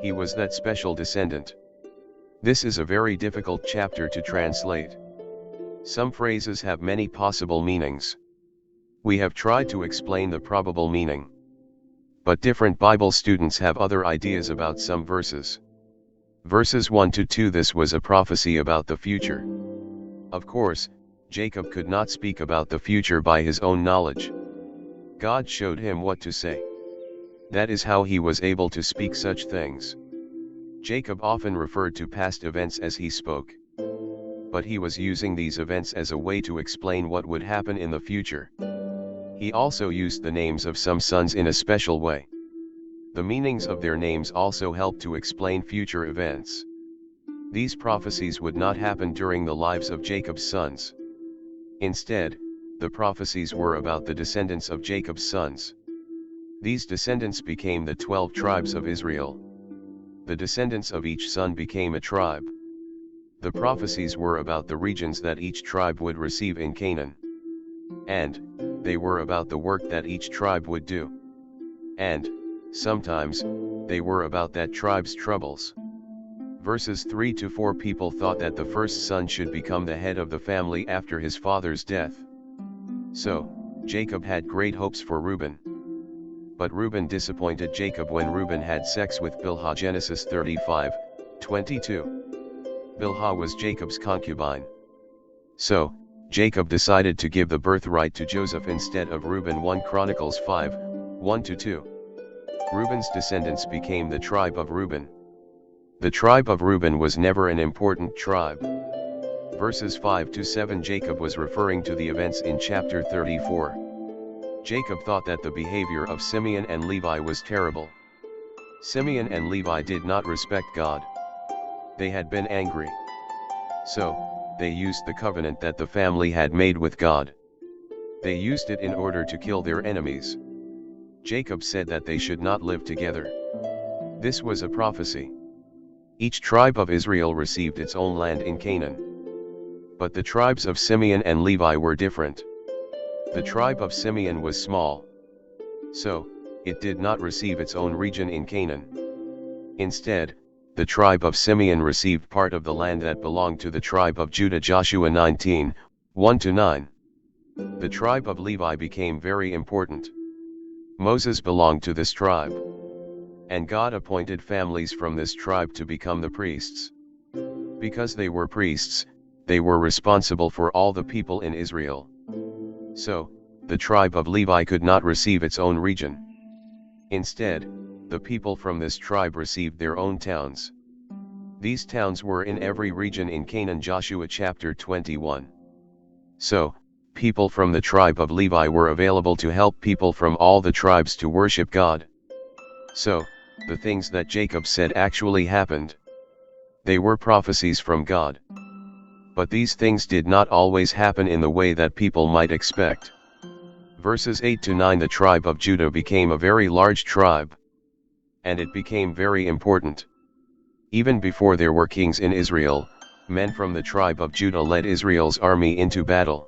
He was that special descendant. This is a very difficult chapter to translate. Some phrases have many possible meanings. We have tried to explain the probable meaning. But different Bible students have other ideas about some verses. Verses 1 to 2 This was a prophecy about the future. Of course, Jacob could not speak about the future by his own knowledge. God showed him what to say. That is how he was able to speak such things. Jacob often referred to past events as he spoke. But he was using these events as a way to explain what would happen in the future. He also used the names of some sons in a special way. The meanings of their names also helped to explain future events. These prophecies would not happen during the lives of Jacob's sons. Instead, the prophecies were about the descendants of Jacob's sons. These descendants became the 12 tribes of Israel. The descendants of each son became a tribe. The prophecies were about the regions that each tribe would receive in Canaan. And they were about the work that each tribe would do. And sometimes they were about that tribe's troubles. Verses 3 to 4 People thought that the first son should become the head of the family after his father's death. So, Jacob had great hopes for Reuben. But Reuben disappointed Jacob when Reuben had sex with Bilhah Genesis 35:22. Bilhah was Jacob's concubine. So, Jacob decided to give the birthright to Joseph instead of Reuben 1 Chronicles 5:1-2. Reuben's descendants became the tribe of Reuben. The tribe of Reuben was never an important tribe. Verses 5 to 7 Jacob was referring to the events in chapter 34. Jacob thought that the behavior of Simeon and Levi was terrible. Simeon and Levi did not respect God. They had been angry. So, they used the covenant that the family had made with God. They used it in order to kill their enemies. Jacob said that they should not live together. This was a prophecy. Each tribe of Israel received its own land in Canaan. But the tribes of Simeon and Levi were different. The tribe of Simeon was small. So, it did not receive its own region in Canaan. Instead, the tribe of Simeon received part of the land that belonged to the tribe of Judah. Joshua 19, 1-9. The tribe of Levi became very important. Moses belonged to this tribe. And God appointed families from this tribe to become the priests. Because they were priests, they were responsible for all the people in Israel. So, the tribe of Levi could not receive its own region. Instead, the people from this tribe received their own towns. These towns were in every region in Canaan. Joshua chapter 21. So, people from the tribe of Levi were available to help people from all the tribes to worship God. So, the things that Jacob said actually happened. They were prophecies from God. But these things did not always happen in the way that people might expect. Verses 8-9. The tribe of Judah became a very large tribe. And it became very important. Even before there were kings in Israel, men from the tribe of Judah led Israel's army into battle.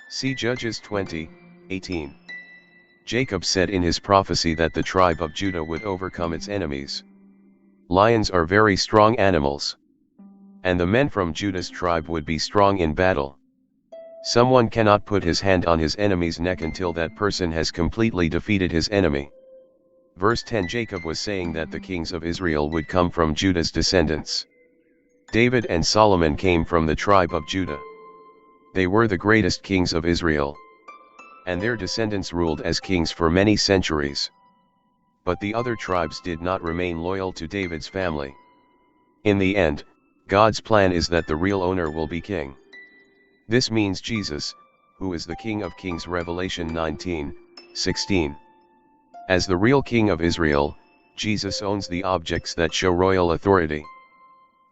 See Judges 20:18. Jacob said in his prophecy that the tribe of Judah would overcome its enemies. Lions are very strong animals. And the men from Judah's tribe would be strong in battle. Someone cannot put his hand on his enemy's neck until that person has completely defeated his enemy. Verse 10. Jacob was saying that the kings of Israel would come from Judah's descendants. David and Solomon came from the tribe of Judah. They were the greatest kings of Israel. And their descendants ruled as kings for many centuries. But the other tribes did not remain loyal to David's family. In the end, God's plan is that the real owner will be king. This means Jesus, who is the King of Kings. Revelation 19:16. As the real King of Israel, Jesus owns the objects that show royal authority.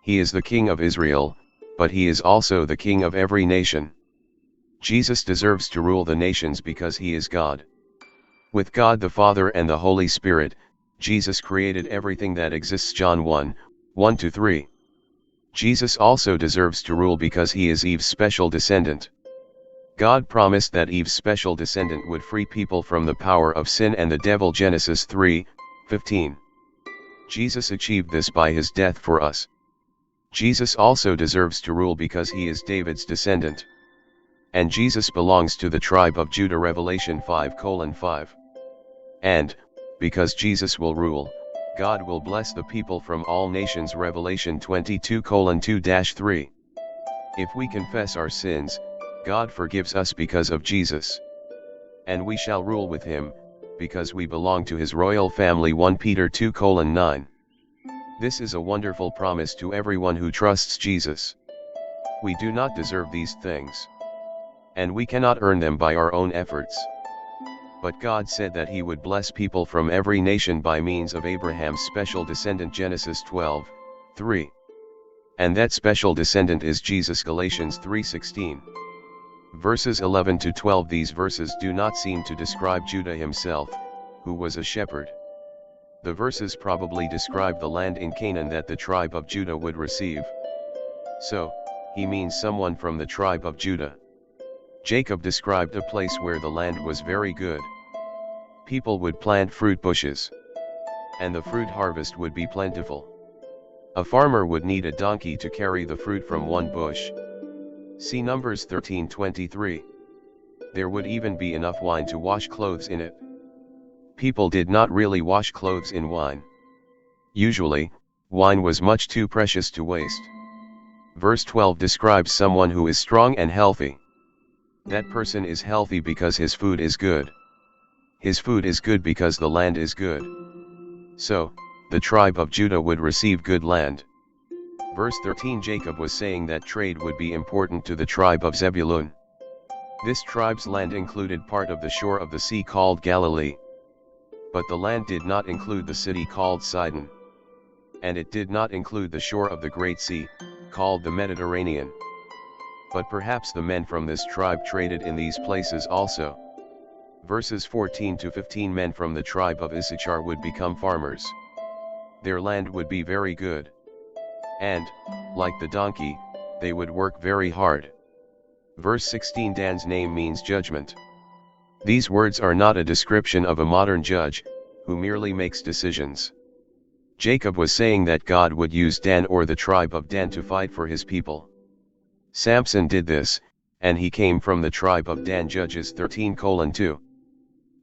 He is the King of Israel, but he is also the King of every nation. Jesus deserves to rule the nations because he is God. With God the Father and the Holy Spirit, Jesus created everything that exists. John 1:1-3. Jesus also deserves to rule because he is Eve's special descendant. God promised that Eve's special descendant would free people from the power of sin and the devil. Genesis 3:15. Jesus achieved this by his death for us. Jesus also deserves to rule because he is David's descendant. And Jesus belongs to the tribe of Judah. Revelation 5:5. And, because Jesus will rule, God will bless the people from all nations. Revelation 22:2-3. If we confess our sins, God forgives us because of Jesus. And we shall rule with him, because we belong to his royal family. 1 Peter 2:9. This is a wonderful promise to everyone who trusts Jesus. We do not deserve these things. And we cannot earn them by our own efforts. But God said that he would bless people from every nation by means of Abraham's special descendant. Genesis 12:3. And that special descendant is Jesus. Galatians 3:16. Verses 11-12. These verses do not seem to describe Judah himself, who was a shepherd. The verses probably describe the land in Canaan that the tribe of Judah would receive. So, he means someone from the tribe of Judah. Jacob described a place where the land was very good. People would plant fruit bushes. And the fruit harvest would be plentiful. A farmer would need a donkey to carry the fruit from one bush. See Numbers 13:23. There would even be enough wine to wash clothes in it. People did not really wash clothes in wine. Usually, wine was much too precious to waste. Verse 12 describes someone who is strong and healthy. That person is healthy because his food is good. His food is good because the land is good. So, the tribe of Judah would receive good land. Verse 13. Jacob was saying that trade would be important to the tribe of Zebulun. This tribe's land included part of the shore of the sea called Galilee. but the land did not include the city called Sidon. And it did not include the shore of the Great Sea, called the Mediterranean. But perhaps the men from this tribe traded in these places also. Verses 14 to 15 Men from the tribe of Issachar would become farmers. Their land would be very good. And, like the donkey, they would work very hard. Verse 16 Dan's name means judgment. These words are not a description of a modern judge, who merely makes decisions. Jacob was saying that God would use Dan or the tribe of Dan to fight for his people. Samson did this, and he came from the tribe of Dan. Judges 13:2.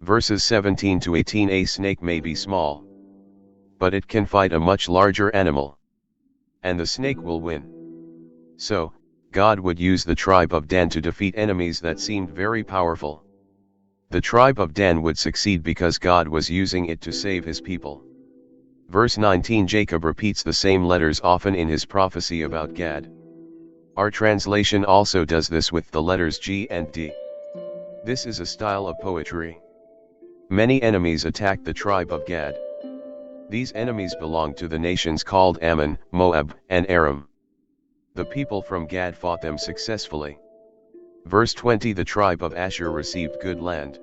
Verses 17 to 18 A snake may be small, but it can fight a much larger animal. And the snake will win. So, God would use the tribe of Dan to defeat enemies that seemed very powerful. The tribe of Dan would succeed because God was using it to save his people. Verse 19 Jacob repeats the same letters often in his prophecy about Gad. Our translation also does this with the letters G and D. This is a style of poetry. Many enemies attacked the tribe of Gad. These enemies belonged to the nations called Ammon, Moab, and Aram. The people from Gad fought them successfully. Verse 20 The tribe of Asher received good land.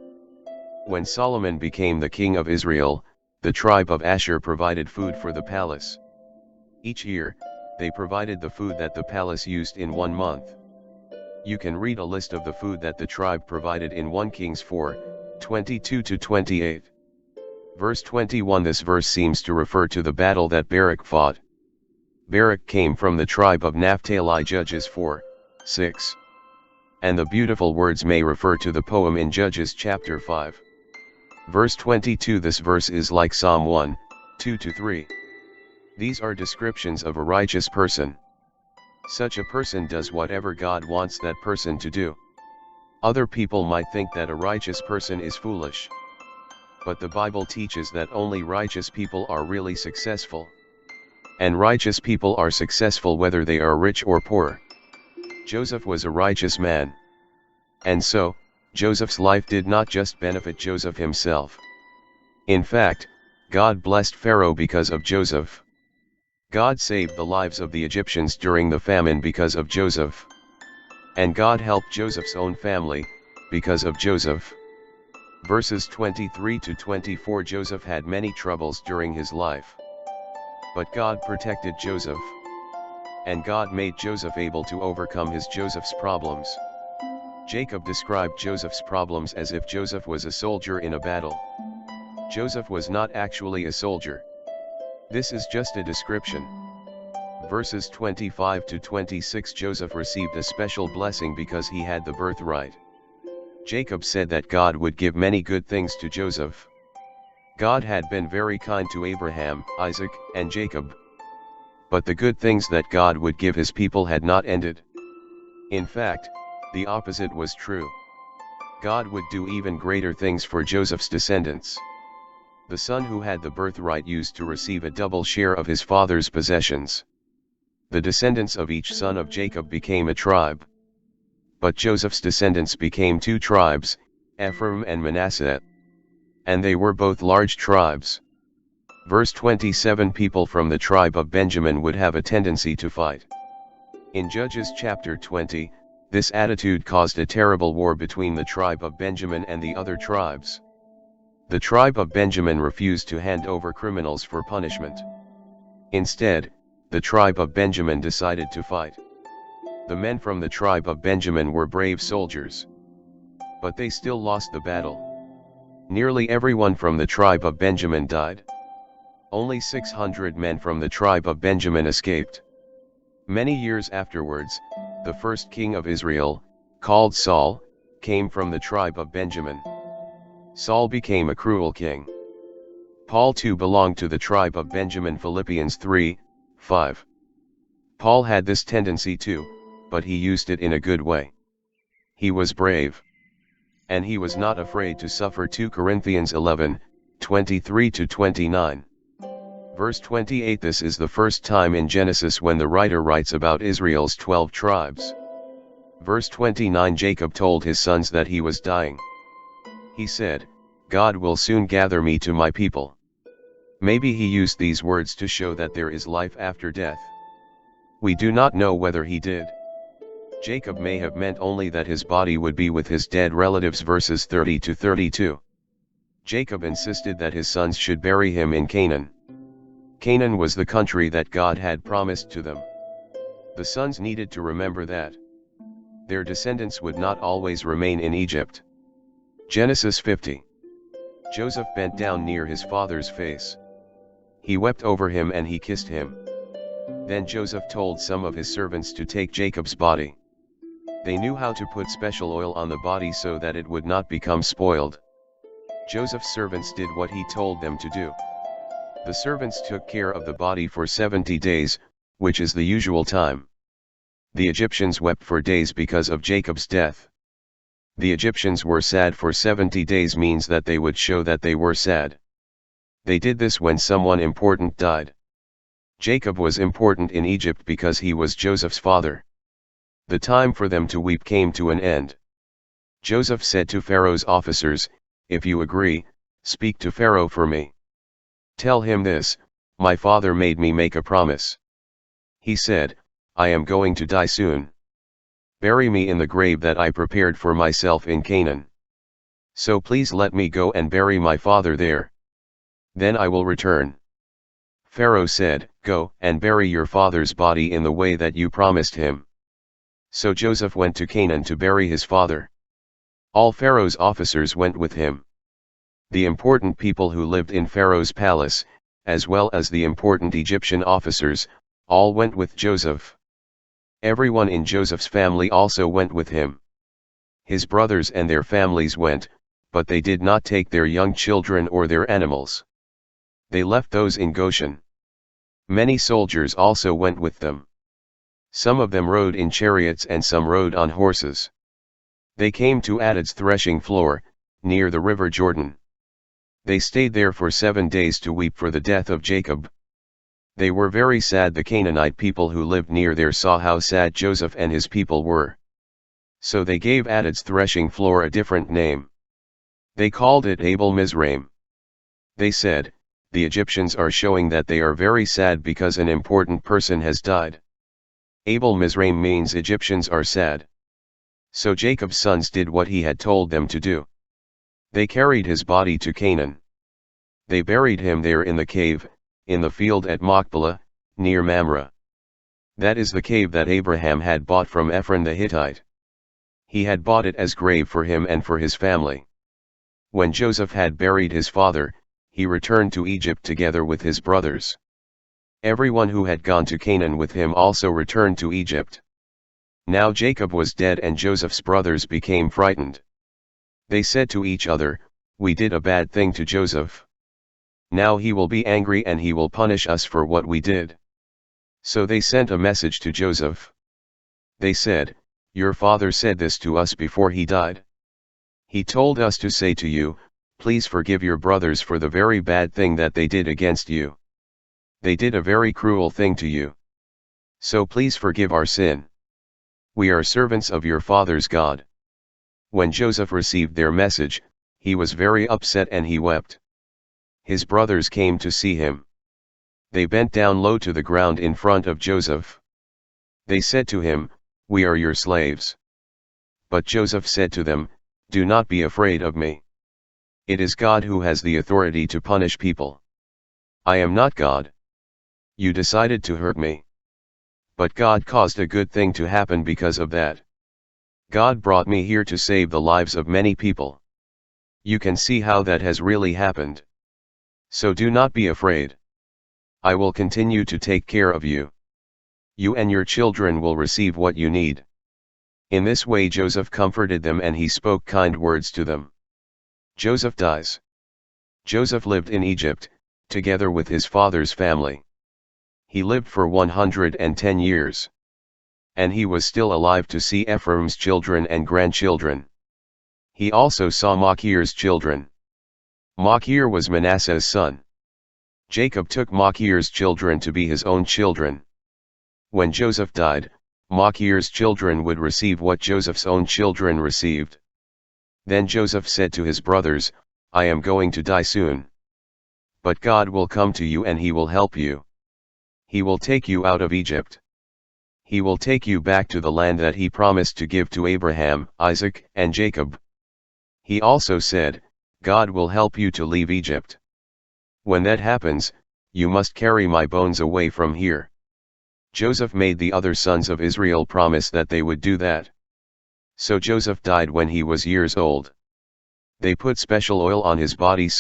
When Solomon became the king of Israel, the tribe of Asher provided food for the palace. Each year, they provided the food that the palace used in 1 month. You can read a list of the food that the tribe provided in 1 Kings 4:22 to 28. Verse 21 This verse seems to refer to the battle that Barak fought. Barak came from the tribe of Naphtali. Judges 4:6. And the beautiful words may refer to the poem in Judges chapter 5. Verse 22 This verse is like Psalm 1:2-3. These are descriptions of a righteous person. Such a person does whatever God wants that person to do. Other people might think that a righteous person is foolish. But the Bible teaches that only righteous people are really successful. And righteous people are successful whether they are rich or poor. Joseph was a righteous man. And so, Joseph's life did not just benefit Joseph himself. In fact, God blessed Pharaoh because of Joseph. God saved the lives of the Egyptians during the famine because of Joseph. And God helped Joseph's own family, because of Joseph. Verses 23 to 24 Joseph had many troubles during his life. But God protected Joseph. And God made Joseph able to overcome Joseph's problems. Jacob described Joseph's problems as if Joseph was a soldier in a battle. Joseph was not actually a soldier. This is just a description. Verses 25 to 26 Joseph received a special blessing because he had the birthright. Jacob said that God would give many good things to Joseph. God had been very kind to Abraham, Isaac, and Jacob. But the good things that God would give his people had not ended. In fact, the opposite was true. God would do even greater things for Joseph's descendants. The son who had the birthright used to receive a double share of his father's possessions. The descendants of each son of Jacob became a tribe. But Joseph's descendants became 2 tribes, Ephraim and Manasseh. And they were both large tribes. Verse 27 People from the tribe of Benjamin would have a tendency to fight. In Judges chapter 20, this attitude caused a terrible war between the tribe of Benjamin and the other tribes. The tribe of Benjamin refused to hand over criminals for punishment. Instead, the tribe of Benjamin decided to fight. The men from the tribe of Benjamin were brave soldiers. But they still lost the battle. Nearly everyone from the tribe of Benjamin died. Only 600 men from the tribe of Benjamin escaped. Many years afterwards, the first king of Israel, called Saul, came from the tribe of Benjamin. Saul became a cruel king. Paul too belonged to the tribe of Benjamin. Philippians 3:5. Paul had this tendency too, but he used it in a good way. He was brave. And he was not afraid to suffer. 2 Corinthians 11:23-29. Verse 28 This is the first time in Genesis when the writer writes about Israel's 12 tribes. Verse 29 Jacob told his sons that he was dying. He said, God will soon gather me to my people. Maybe he used these words to show that there is life after death. We do not know whether he did. Jacob may have meant only that his body would be with his dead relatives, verses 30 to 32. Jacob insisted that his sons should bury him in Canaan. Canaan was the country that God had promised to them. The sons needed to remember that their descendants would not always remain in Egypt. Genesis 50. Joseph bent down near his father's face. He wept over him and he kissed him. Then Joseph told some of his servants to take Jacob's body. They knew how to put special oil on the body so that it would not become spoiled. Joseph's servants did what he told them to do. The servants took care of the body for 70 days, which is the usual time. The Egyptians wept for days because of Jacob's death. The Egyptians were sad for 70 days means that they would show that they were sad. They did this when someone important died. Jacob was important in Egypt because he was Joseph's father. The time for them to weep came to an end. Joseph said to Pharaoh's officers, "If you agree, speak to Pharaoh for me. Tell him this, my father made me make a promise. He said, I am going to die soon. Bury me in the grave that I prepared for myself in Canaan. So please let me go and bury my father there. Then I will return." Pharaoh said, "Go and bury your father's body in the way that you promised him." So Joseph went to Canaan to bury his father. All Pharaoh's officers went with him. The important people who lived in Pharaoh's palace, as well as the important Egyptian officers, all went with Joseph. Everyone in Joseph's family also went with him. His brothers and their families went, but they did not take their young children or their animals. They left those in Goshen. Many soldiers also went with them. Some of them rode in chariots and some rode on horses. They came to Adad's threshing floor, near the river Jordan. They stayed there for 7 days to weep for the death of Jacob. They were very sad. The Canaanite people who lived near there saw how sad Joseph and his people were. So they gave Adad's threshing floor a different name. They called it Abel Mizraim. They said, "The Egyptians are showing that they are very sad because an important person has died." Abel Mizraim means Egyptians are sad. So Jacob's sons did what he had told them to do. They carried his body to Canaan. They buried him there in the cave, in the field at Machpelah, near Mamre. That is the cave that Abraham had bought from Ephron the Hittite. He had bought it as grave for him and for his family. When Joseph had buried his father, he returned to Egypt together with his brothers. Everyone who had gone to Canaan with him also returned to Egypt. Now Jacob was dead and Joseph's brothers became frightened. They said to each other, "We did a bad thing to Joseph. Now he will be angry and he will punish us for what we did." So they sent a message to Joseph. They said, "Your father said this to us before he died. He told us to say to you, 'Please forgive your brothers for the very bad thing that they did against you. They did a very cruel thing to you. So please forgive our sin. We are servants of your father's God.'" When Joseph received their message, he was very upset and he wept. His brothers came to see him. They bent down low to the ground in front of Joseph. They said to him, "We are your slaves." But Joseph said to them, "Do not be afraid of me. It is God who has the authority to punish people. I am not God. You decided to hurt me. But God caused a good thing to happen because of that. God brought me here to save the lives of many people. You can see how that has really happened. So do not be afraid. I will continue to take care of you. You and your children will receive what you need." In this way Joseph comforted them and he spoke kind words to them. Joseph dies. Joseph lived in Egypt, together with his father's family. He lived for 110 years. And he was still alive to see Ephraim's children and grandchildren. He also saw Machir's children. Machir was Manasseh's son. Jacob took Machir's children to be his own children. When Joseph died, Machir's children would receive what Joseph's own children received. Then Joseph said to his brothers, I am going to die soon. But God will come to you and he will help you. He will take you out of Egypt. He will take you back to the land that he promised to give to Abraham, Isaac, and Jacob. He also said, God will help you to leave Egypt. When that happens, you must carry my bones away from here. Joseph made the other sons of Israel promise that they would do that. So Joseph died when he was years old. They put special oil on his body so